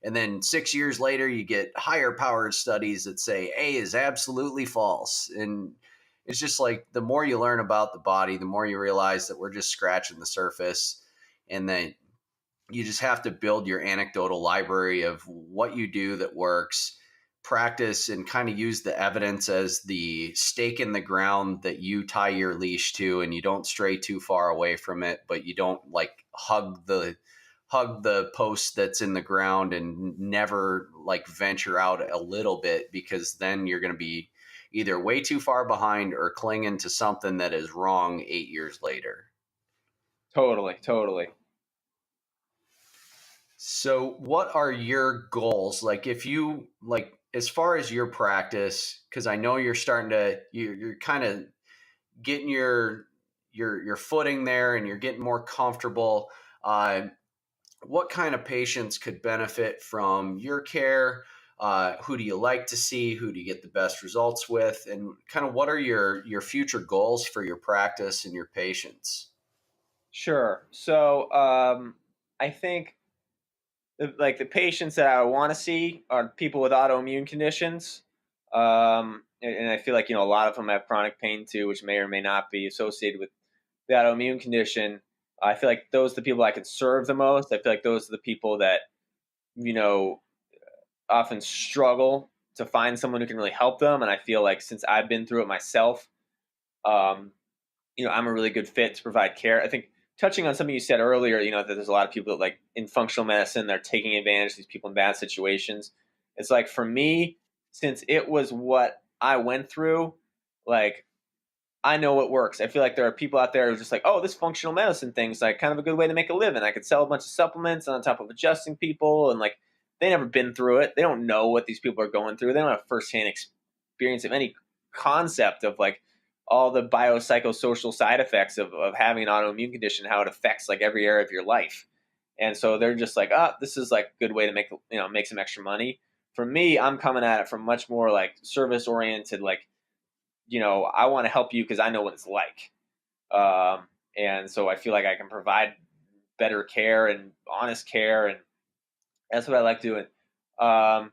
And then 6 years later, you get higher-powered studies that say A is absolutely false. And it's just like the more you learn about the body, the more you realize that we're just scratching the surface, and that you just have to build your anecdotal library of what you do that works, practice, and kind of use the evidence as the stake in the ground that you tie your leash to, and you don't stray too far away from it, but you don't like hug the post that's in the ground and never like venture out a little bit, because then you're going to be either way too far behind or clinging to something that is wrong 8 years later. Totally. So what are your goals? Like, if you like, as far as your practice, because I know you're you're kind of getting your footing there, and you're getting more comfortable. What kind of patients could benefit from your care? Who do you like to see? Who do you get the best results with? And kind of what are your future goals for your practice and your patients? Sure. So I think the patients that I want to see are people with autoimmune conditions. And I feel like, a lot of them have chronic pain too, which may or may not be associated with the autoimmune condition. I feel like those are the people I could serve the most. I feel like those are the people that, often struggle to find someone who can really help them. And I feel like since I've been through it myself, I'm a really good fit to provide care. I think touching on something you said earlier, that there's a lot of people that, like, in functional medicine, they're taking advantage of these people in bad situations. It's like, for me, since it was what I went through, like, I know what works. I feel like there are people out there who are just like, oh, this functional medicine thing's like kind of a good way to make a living. I could sell a bunch of supplements on top of adjusting people, and like they never been through it. They don't know what these people are going through. They don't have firsthand experience of any concept of like all the biopsychosocial side effects of having an autoimmune condition, how it affects like every area of your life. And so they're just like, oh, this is like a good way to make some extra money. For me, I'm coming at it from much more like service oriented, like, I want to help you because I know what it's like. And so I feel like I can provide better care and honest care. And that's what I like doing. I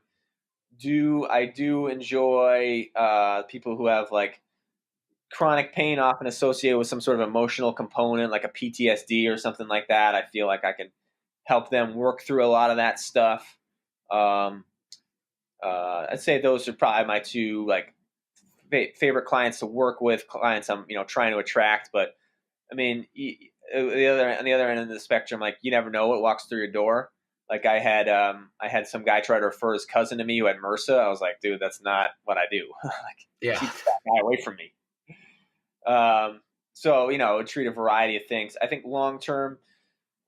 do enjoy people who have like chronic pain, often associated with some sort of emotional component, like a PTSD or something like that. I feel like I can help them work through a lot of that stuff. I'd say those are probably my two like favorite clients to work with, clients I'm trying to attract. But I mean, on the other end of the spectrum, like you never know what walks through your door. Like I had some guy try to refer his cousin to me who had MRSA. I was like, dude, that's not what I do. Like, Yeah. keep that guy away from me. So treat a variety of things. I think long term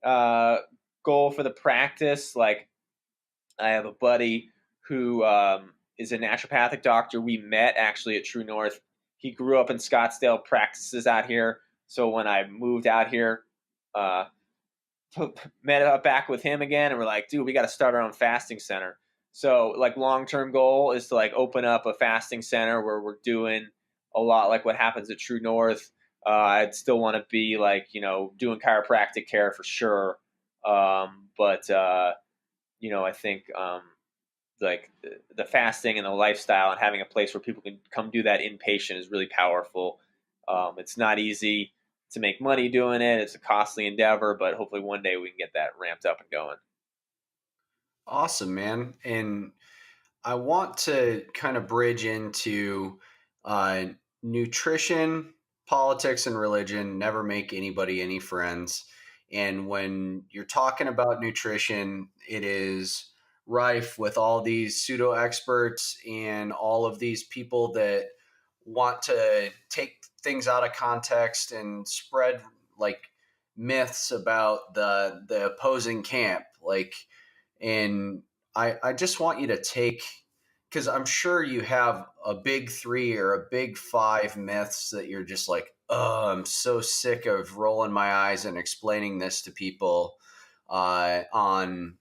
goal for the practice, like I have a buddy who is a naturopathic doctor. We met actually at True North. He grew up in Scottsdale, practices out here. So when I moved out here, met up back with him again, and we're like, dude, we got to start our own fasting center. So like long-term goal is to like open up a fasting center where we're doing a lot like what happens at True North. I'd still want to be like, doing chiropractic care for sure. But I think like the fasting and the lifestyle and having a place where people can come do that inpatient is really powerful. It's not easy to make money doing it. It's a costly endeavor, but hopefully one day we can get that ramped up and going. Awesome, man. And I want to kind of bridge into nutrition, politics, and religion never make anybody any friends. And when you're talking about nutrition, it is rife with all these pseudo experts and all of these people that want to take things out of context and spread like myths about the opposing camp. Like, and I just want you to take, because I'm sure you have a big 3 or a big 5 myths that you're just like, oh, I'm so sick of rolling my eyes and explaining this to people on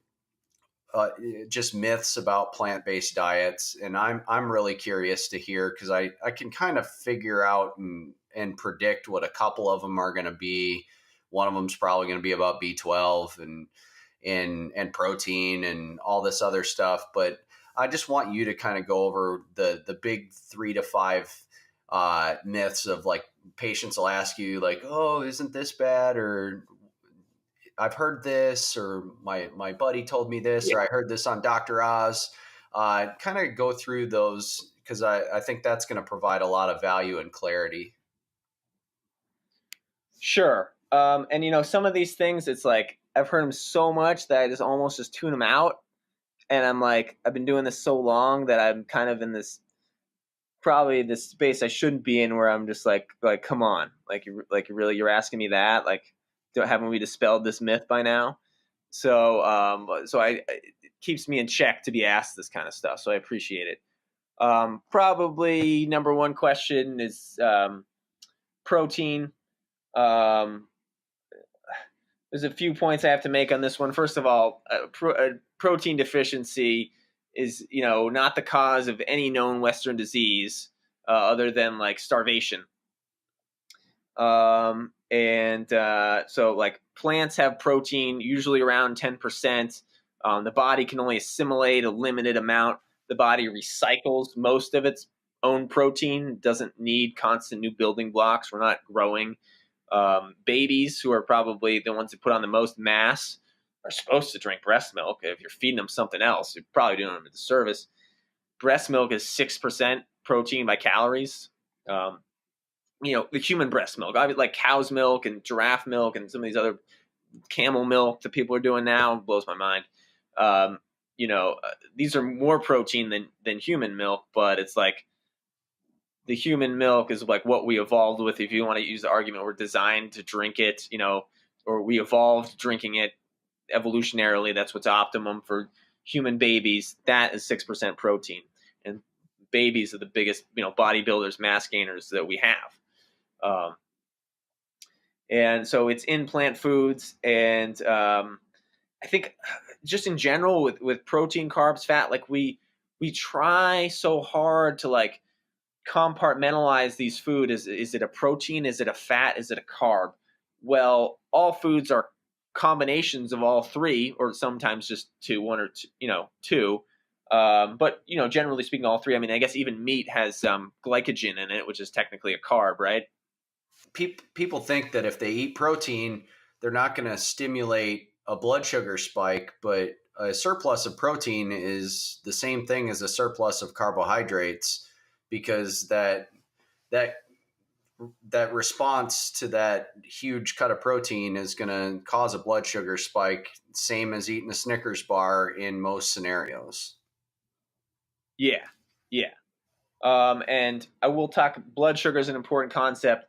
just myths about plant-based diets. And I'm really curious to hear, because I can kind of figure out and predict what a couple of them are going to be. One of them's probably going to be about B12 and protein and all this other stuff. But I just want you to kind of go over the big 3 to 5 myths of like patients will ask you like, oh, isn't this bad? Or I've heard this, or my buddy told me this, or I heard this on Dr. Oz. Kind of go through those, because I think that's going to provide a lot of value and clarity. Sure. And some of these things, it's like I've heard them so much that I just almost just tune them out. And I'm like, I've been doing this so long that I'm kind of in this space I shouldn't be in, where I'm just like, come on, you're asking me that? Like, haven't we dispelled this myth by now? So it keeps me in check to be asked this kind of stuff. So I appreciate it. Probably number one question is protein. There's a few points I have to make on this one. First of all, protein deficiency is, not the cause of any known Western disease other than like starvation. So like plants have protein, usually around 10%. The body can only assimilate a limited amount. The body recycles most of its own protein. It doesn't need constant new building blocks. We're not growing. Babies, who are probably the ones who put on the most mass, are supposed to drink breast milk. If you're feeding them something else, you're probably doing them a disservice. Breast milk is 6% protein by calories. The human breast milk, obviously, like cow's milk and giraffe milk and some of these other camel milk that people are doing now, blows my mind. These are more protein than human milk, but it's like the human milk is like what we evolved with. If you want to use the argument, we're designed to drink it, or we evolved drinking it evolutionarily. That's what's optimum for human babies. That is 6% protein. And babies are the biggest, bodybuilders, mass gainers that we have. And so it's in plant foods. And I think just in general with protein, carbs, fat, like we try so hard to like compartmentalize these food. Is it a protein? Is it a fat? Is it a carb? Well, all foods are combinations of all three, or sometimes just one or two. But generally speaking, all three. I mean, I guess even meat has glycogen in it, which is technically a carb, right? People think that if they eat protein, they're not going to stimulate a blood sugar spike, but a surplus of protein is the same thing as a surplus of carbohydrates, because that response to that huge cut of protein is going to cause a blood sugar spike, same as eating a Snickers bar in most scenarios. Yeah. And I will talk, blood sugar is an important concept.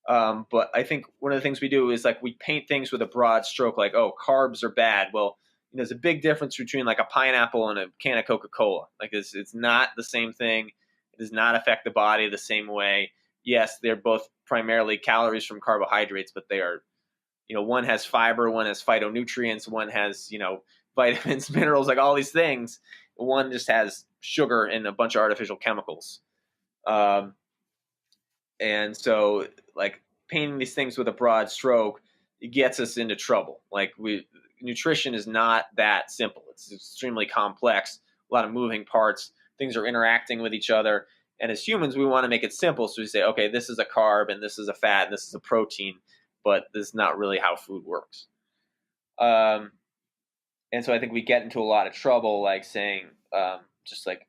But I think one of the things we do is like we paint things with a broad stroke, like, oh, carbs are bad. Well, there's a big difference between like a pineapple and a can of Coca-Cola. Like it's not the same thing. It does not affect the body the same way. Yes, they're both primarily calories from carbohydrates, but they are, one has fiber, one has phytonutrients, one has, vitamins, minerals, like all these things. One just has sugar and a bunch of artificial chemicals. And so like painting these things with a broad stroke, it gets us into trouble. Like nutrition is not that simple. It's extremely complex, a lot of moving parts. Things are interacting with each other. And as humans, we want to make it simple. So we say, okay, this is a carb and this is a fat and this is a protein, but this is not really how food works. And so I think we get into a lot of trouble, like saying, just like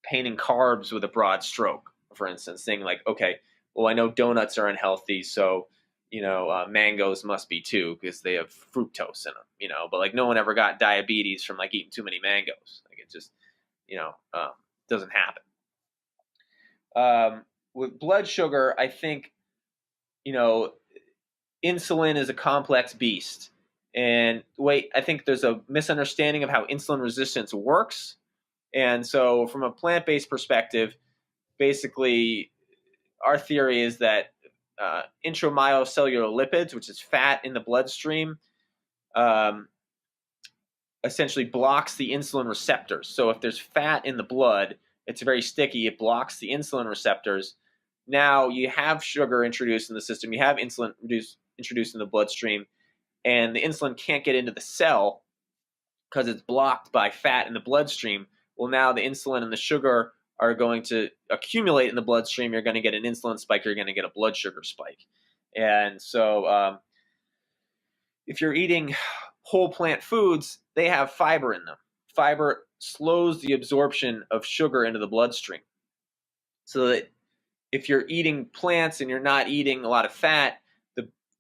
painting carbs with a broad stroke, for instance, saying like, okay, well, I know donuts are unhealthy, so, mangoes must be too, because they have fructose in them, but like no one ever got diabetes from like eating too many mangoes. Like it just, doesn't happen. With blood sugar, I think, insulin is a complex beast. And I think there's a misunderstanding of how insulin resistance works. And so from a plant-based perspective, basically our theory is that intramyocellular lipids, which is fat in the bloodstream, essentially blocks the insulin receptors. So if there's fat in the blood, it's very sticky. It blocks the insulin receptors. Now you have sugar introduced in the system. You have insulin introduced in the bloodstream, and the insulin can't get into the cell because it's blocked by fat in the bloodstream. Well, now the insulin and the sugar are going to accumulate in the bloodstream. You're going to get an insulin spike. You're going to get a blood sugar spike. And so if you're eating whole plant foods, they have fiber in them. Fiber slows the absorption of sugar into the bloodstream. So that if you're eating plants and you're not eating a lot of fat,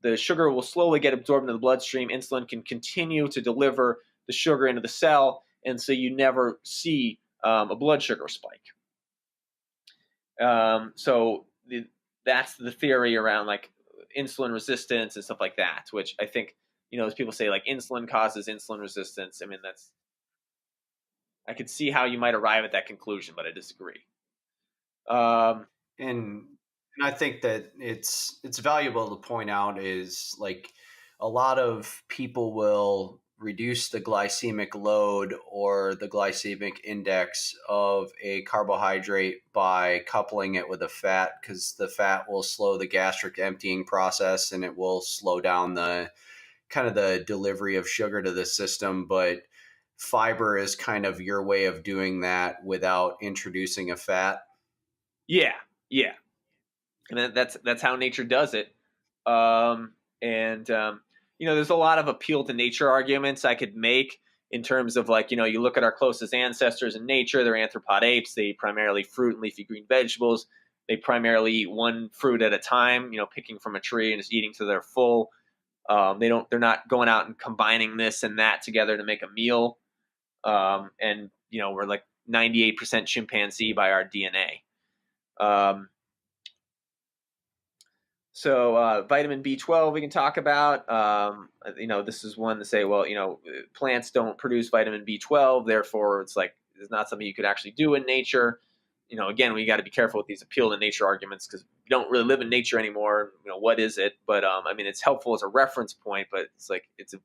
the sugar will slowly get absorbed into the bloodstream. Insulin can continue to deliver the sugar into the cell, and so you never see a blood sugar spike. So that's the theory around like insulin resistance and stuff like that, which I think, as people say like insulin causes insulin resistance. I mean, I could see how you might arrive at that conclusion, but I disagree. And I think that it's valuable to point out is like a lot of people will reduce the glycemic load or the glycemic index of a carbohydrate by coupling it with a fat, because the fat will slow the gastric emptying process and it will slow down the kind of the delivery of sugar to the system. But fiber is kind of your way of doing that without introducing a fat. Yeah. And that's how nature does it. There's a lot of appeal to nature arguments I could make in terms of like, you look at our closest ancestors in nature, they're anthropod apes. They eat primarily fruit and leafy green vegetables. They primarily eat one fruit at a time, picking from a tree and just eating till they're full. They're not going out and combining this and that together to make a meal. We're like 98% chimpanzee by our DNA. So vitamin B12 we can talk about. This is one to say, well, plants don't produce vitamin B12, therefore it's not something you could actually do in nature. Again, we got to be careful with these appeal to nature arguments because we don't really live in nature anymore. What is it? But it's helpful as a reference point, but it's a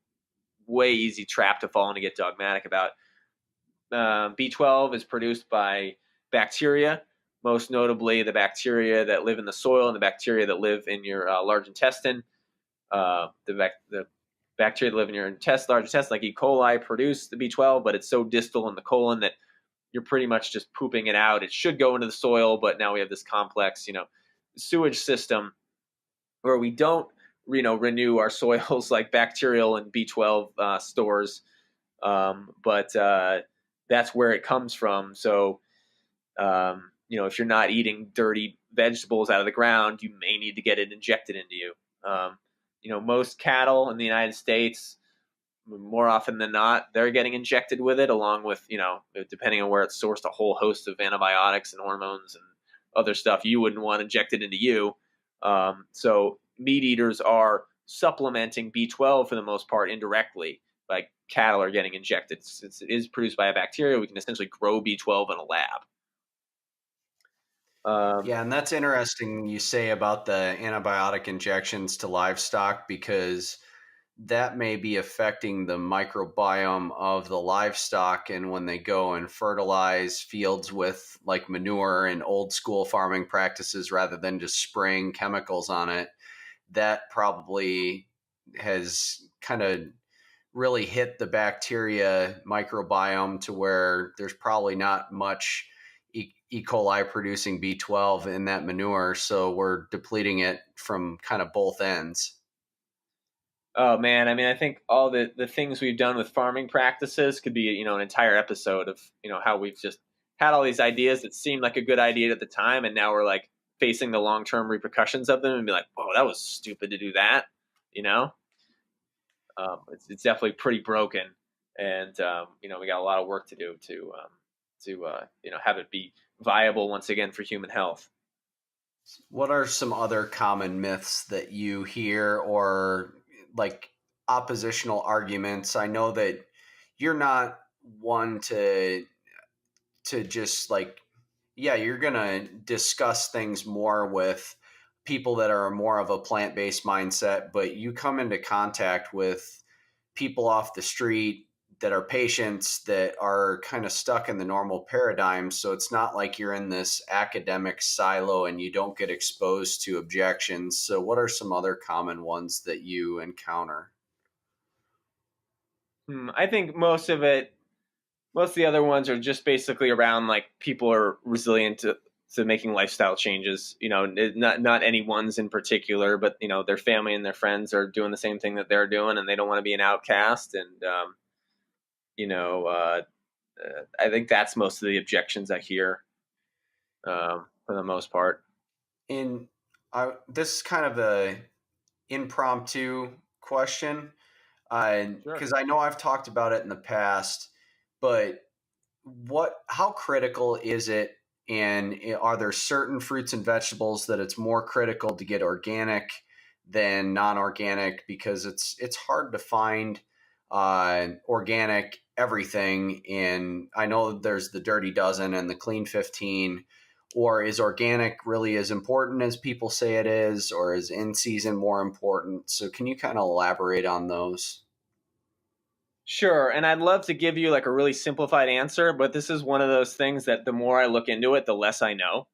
way easy trap to fall in to get dogmatic about. B12 is produced by bacteria, most notably the bacteria that live in the soil and the bacteria that live in your large intestine. The bacteria that live in your large intestine, like E. coli, produce the B12, but it's so distal in the colon that you're pretty much just pooping it out. It should go into the soil, but now we have this complex, sewage system where we don't, renew our soils like bacterial and B12 stores. But that's where it comes from. So, if you're not eating dirty vegetables out of the ground, you may need to get it injected into you. Most cattle in the United States, more often than not, they're getting injected with it, along with, depending on where it's sourced, a whole host of antibiotics and hormones and other stuff you wouldn't want injected into you. So meat eaters are supplementing B12 for the most part indirectly. Like cattle are getting injected. Since it is produced by a bacteria, we can essentially grow B12 in a lab. Yeah, and that's interesting you say about the antibiotic injections to livestock, because that may be affecting the microbiome of the livestock. And when they go and fertilize fields with like manure and old school farming practices rather than just spraying chemicals on it, that probably has kind of really hit the bacteria microbiome to where there's probably not much E. coli producing B12 in that manure. So we're depleting it from kind of both ends. Oh man, I think all the things we've done with farming practices could be, an entire episode of, how we've just had all these ideas that seemed like a good idea at the time, and now we're like facing the long-term repercussions of them and be like, "Whoa, that was stupid to do that," It's definitely pretty broken, and we got a lot of work to do to have it be viable once again for human health. What are some other common myths that you hear, or like oppositional arguments? I know that you're not one to just like, yeah, you're going to discuss things more with people that are more of a plant-based mindset, but you come into contact with people off the street that are patients that are kind of stuck in the normal paradigm. So it's not like you're in this academic silo and you don't get exposed to objections. So what are some other common ones that you encounter? I think most of the other ones are just basically around like people are resilient to making lifestyle changes. Not any ones in particular, but their family and their friends are doing the same thing that they're doing, and they don't want to be an outcast. And I think that's most of the objections I hear, for the most part. This is kind of a impromptu question, because I know I've talked about it in the past, but how critical is it? And are there certain fruits and vegetables that it's more critical to get organic than non-organic? Because it's hard to find organic everything. And I know there's the Dirty Dozen and the Clean 15. Or is organic really as important as people say it is, or is in season more important? So can you kind of elaborate on those? Sure. And I'd love to give you like a really simplified answer, but this is one of those things that the more I look into it, the less I know.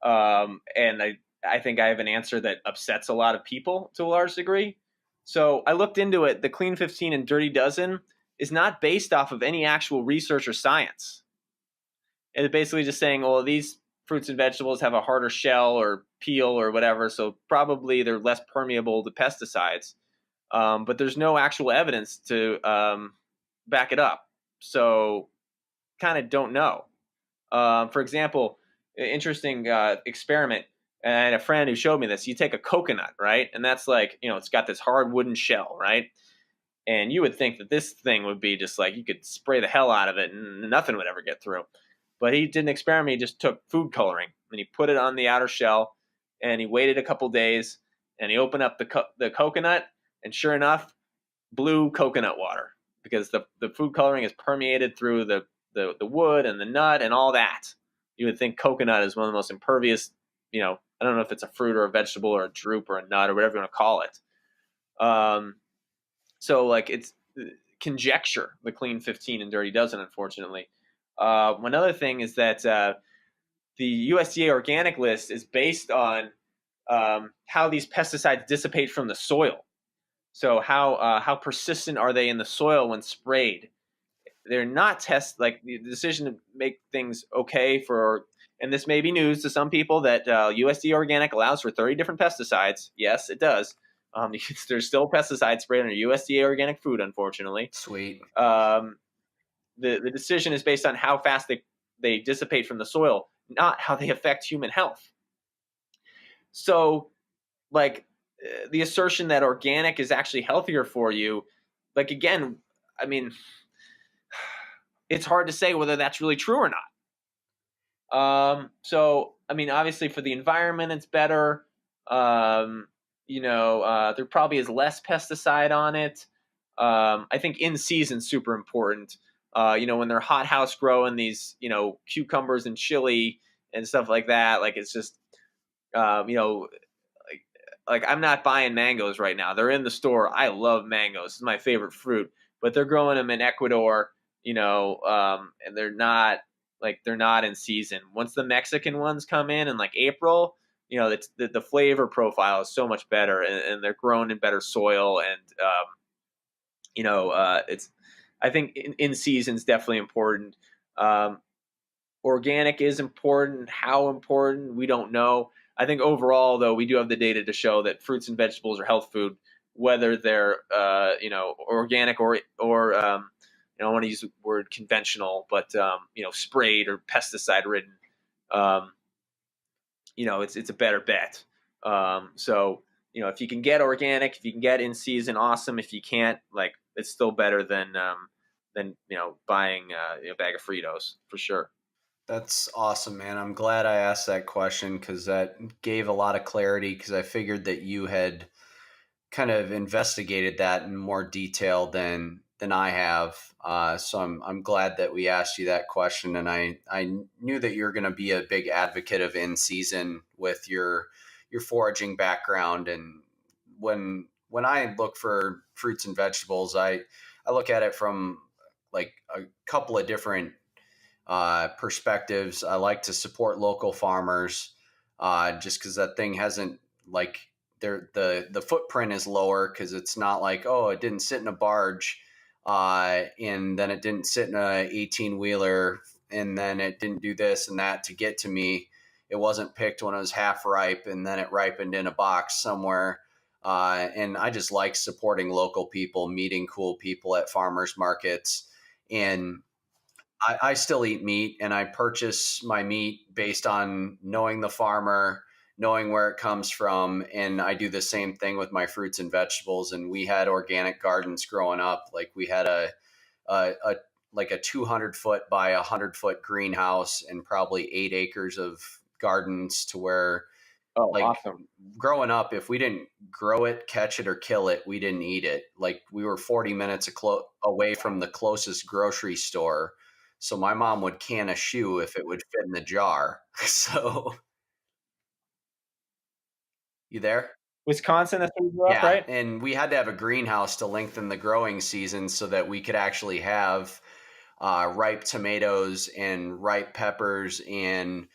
And I think I have an answer that upsets a lot of people to a large degree. So I looked into it. The Clean 15 and Dirty Dozen is not based off of any actual research or science. It's basically just saying, well, these fruits and vegetables have a harder shell or peel or whatever, so probably they're less permeable to pesticides. But there's no actual evidence to back it up. So kind of don't know. For example, interesting experiment, and I had a friend who showed me this. You take a coconut, right? And that's like, it's got this hard wooden shell, right? And you would think that this thing would be just like, you could spray the hell out of it and nothing would ever get through. But he did an experiment. He just took food coloring and he put it on the outer shell and he waited a couple days And he opened up the coconut, and sure enough, blue coconut water, because the food coloring is permeated through the wood and the nut and all that. You would think coconut is one of the most impervious, I don't know if it's a fruit or a vegetable or a drupe or a nut or whatever you want to call it. So like it's conjecture, the clean 15 and dirty dozen, unfortunately. One other thing is that the USDA organic list is based on how these pesticides dissipate from the soil. So how persistent are they in the soil when sprayed? They're not like the decision to make things okay for, and this may be news to some people, that USDA organic allows for 30 different pesticides. Yes, it does. There's still pesticides sprayed on USDA organic food, unfortunately. Sweet. The decision is based on how fast they dissipate from the soil, not how they affect human health. So, like, the assertion that organic is actually healthier for you, like, again, I mean, it's hard to say whether that's really true or not. So, I mean, obviously for the environment, it's better. There probably is less pesticide on it. I think in season super important. When they're hothouse growing these, cucumbers and chili and stuff like that, like it's just, like I'm not buying mangoes right now. They're in the store. I love mangoes. It's my favorite fruit, but they're growing them in Ecuador, and they're not in season. Once the Mexican ones come in like April, the flavor profile is so much better, and they're grown in better soil. And, I think in season is definitely important. Organic is important. How important, we don't know. I think overall, though, we do have the data to show that fruits and vegetables are health food, whether they're, organic or I don't want to use the word conventional, but, sprayed or pesticide ridden. It's a better bet. So, if you can get organic, if you can get in season, awesome. If you can't, like, it's still better than buying a bag of Fritos, for sure. That's awesome, man. I'm glad I asked that question because that gave a lot of clarity, because I figured that you had kind of investigated that in more detail than I have. So I'm glad that we asked you that question, and I knew that you're going to be a big advocate of in season with your foraging background. And when I look for fruits and vegetables, I look at it from like a couple of different perspectives. I like to support local farmers, just because that thing hasn't, like, the footprint is lower, because it's not like, oh, it didn't sit in a barge, and then it didn't sit in a 18-wheeler, and then it didn't do this and that to get to me. It wasn't picked when it was half ripe, and then it ripened in a box somewhere. And I just like supporting local people, meeting cool people at farmers markets. And I still eat meat, and I purchase my meat based on knowing the farmer, knowing where it comes from. And I do the same thing with my fruits and vegetables. And we had organic gardens growing up. Like, we had a 200-foot by 100-foot greenhouse and probably 8 acres of gardens, to where, Awesome. Growing up, if we didn't grow it, catch it, or kill it, we didn't eat it. Like, we were 40 minutes away from the closest grocery store. So my mom would can a shoe if it would fit in the jar. So, you there? Wisconsin, that's where you grew up, Yeah, right? and we had to have a greenhouse to lengthen the growing season so that we could actually have ripe tomatoes and ripe peppers and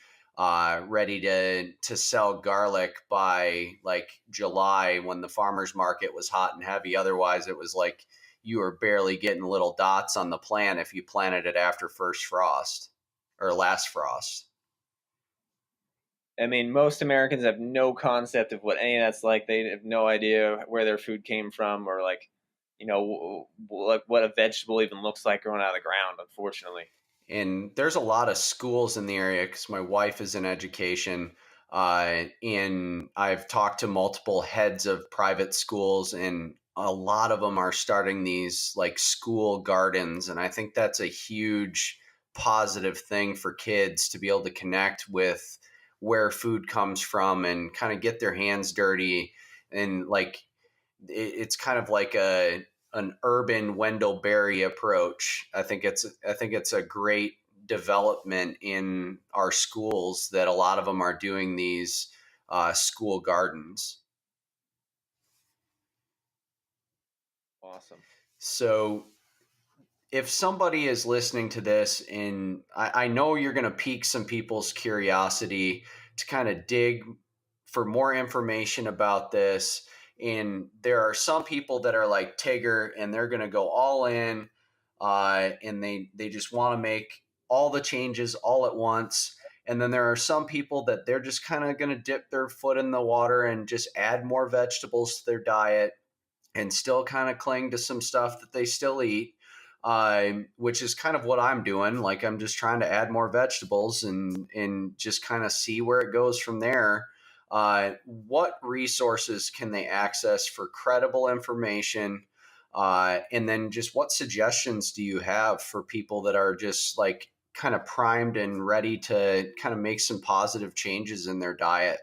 ready to sell garlic by like July, when the farmer's market was hot and heavy. Otherwise, it was like you were barely getting little dots on the plant if you planted it after first frost or last frost. I mean, most Americans have no concept of what any of that's like. They have no idea where their food came from, or like, like what a vegetable even looks like growing out of the ground, unfortunately. And there's a lot of schools in the area, because my wife is in education. And I've talked to multiple heads of private schools, and a lot of them are starting these like school gardens. And I think that's a huge positive thing for kids to be able to connect with where food comes from and kind of get their hands dirty And like, it's kind of like an urban Wendell Berry approach. I think it's a great development in our schools that a lot of them are doing these school gardens. Awesome. So if somebody is listening to this, and I know you're going to pique some people's curiosity to kind of dig for more information about this. And there are some people that are like Tigger and they're going to go all in, and they just want to make all the changes all at once. And then there are some people that they're just kind of going to dip their foot in the water and just add more vegetables to their diet and still kind of cling to some stuff that they still eat, which is kind of what I'm doing. Like, I'm just trying to add more vegetables and just kind of see where it goes from there. What resources can they access for credible information? And then just what suggestions do you have for people that are just like kind of primed and ready to kind of make some positive changes in their diet?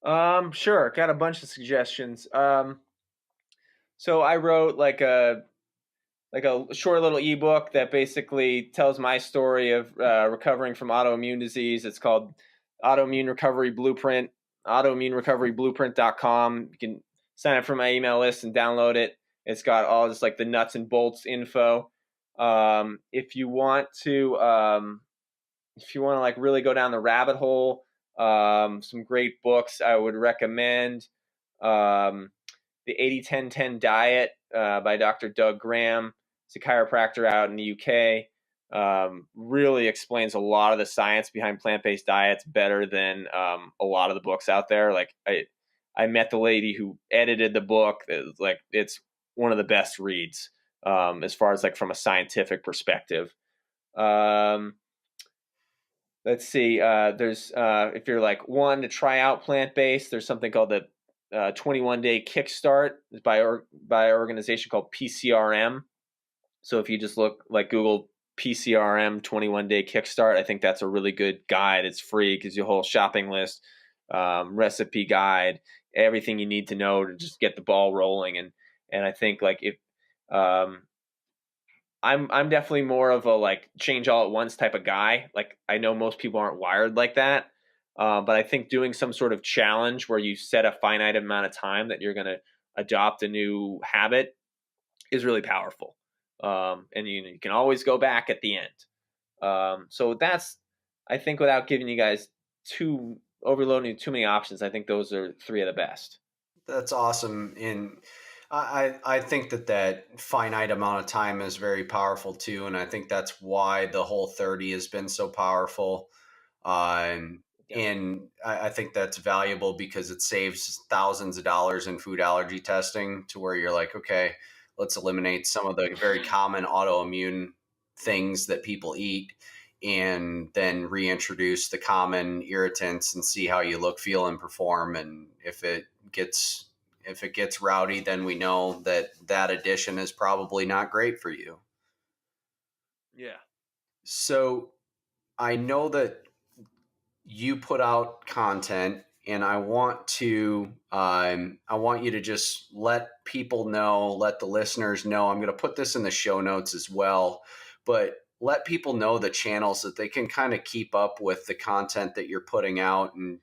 Sure. Got a bunch of suggestions. So I wrote like a short little ebook that basically tells my story of recovering from autoimmune disease. It's called Autoimmune Recovery Blueprint, autoimmunerecoveryblueprint.com. You can sign up for my email list and download it. It's got all just like the nuts and bolts info. If you want to like really go down the rabbit hole, some great books I would recommend. The 80-10-10 Diet by Dr. Doug Graham. He's a chiropractor out in the UK. Really explains a lot of the science behind plant-based diets better than a lot of the books out there. Like I met the lady who edited the book. It's one of the best reads as far as like from a scientific perspective. Let's see. There's if you're like one to try out plant-based, there's something called the 21-day kickstart by an organization called PCRM. So if you just Google PCRM 21-day kickstart, I think that's a really good guide. It's free, gives you a whole shopping list, recipe guide, everything you need to know to just get the ball rolling. And I think like if I'm definitely more of a like change all at once type of guy. Like I know most people aren't wired like that. But I think doing some sort of challenge where you set a finite amount of time that you're going to adopt a new habit is really powerful. And you can always go back at the end. So that's, I think, without giving you guys overloading too many options, I think those are three of the best. That's awesome. And I think that finite amount of time is very powerful too. And I think that's why the Whole30 has been so powerful. And I think that's valuable because it saves thousands of dollars in food allergy testing, to where you're like, okay, let's eliminate some of the very common autoimmune things that people eat and then reintroduce the common irritants and see how you look, feel, and perform. And if it gets rowdy, then we know that addition is probably not great for you. Yeah. So I know that you put out content, and I want you to just let people know, let the listeners know. I'm going to put this in the show notes as well, but let people know the channels that they can kind of keep up with the content that you're putting out, and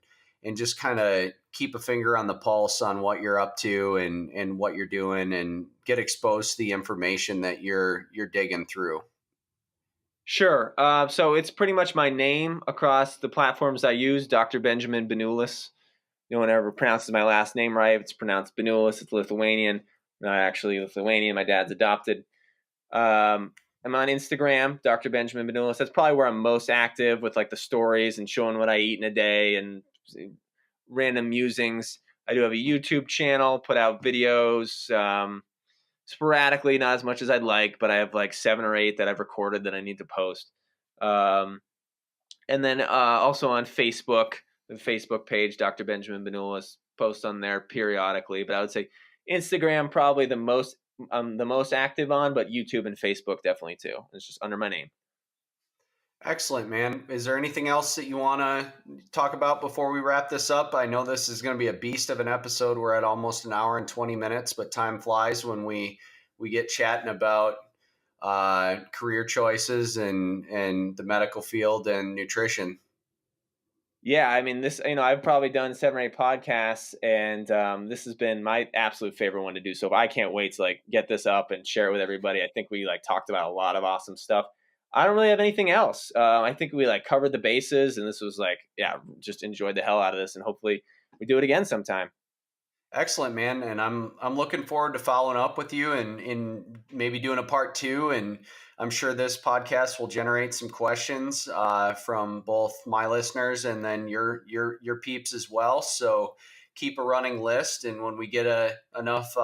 just kind of keep a finger on the pulse on what you're up to and what you're doing, and get exposed to the information that you're digging through. Sure. So it's pretty much my name across the platforms I use, Dr. Benjamin Benulis. No one ever pronounces my last name right. It's pronounced Benulis. It's Lithuanian. Not actually Lithuanian. My dad's adopted. I'm on Instagram, Dr. Benjamin Benulis. That's probably where I'm most active, with like the stories and showing what I eat in a day and random musings. I do have a YouTube channel, put out videos sporadically, not as much as I'd like, but I have like 7 or 8 that I've recorded that I need to post. And then also on Facebook, the Facebook page, Dr. Benjamin Benulis, post on there periodically. But I would say Instagram probably the most active on, but YouTube and Facebook definitely too. It's just under my name. Excellent, man. Is there anything else that you want to talk about before we wrap this up? I know this is going to be a beast of an episode. We're at almost an hour and 20 minutes, but time flies when we get chatting about career choices and the medical field and nutrition. Yeah, I mean, I've probably done 7 or 8 podcasts, and this has been my absolute favorite one to do. So I can't wait to get this up and share it with everybody. I think we talked about a lot of awesome stuff. I don't really have anything else. I think we covered the bases, and this was just enjoyed the hell out of this, and hopefully we do it again sometime. Excellent, man. And I'm looking forward to following up with you and in maybe doing a part 2. And I'm sure this podcast will generate some questions from both my listeners and then your peeps as well. So keep a running list, and when we get enough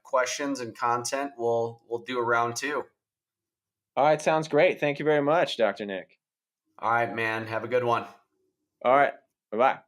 questions and content, we'll do a round 2. All right, sounds great. Thank you very much, Dr. Nick. All right, man. Have a good one. All right, bye-bye.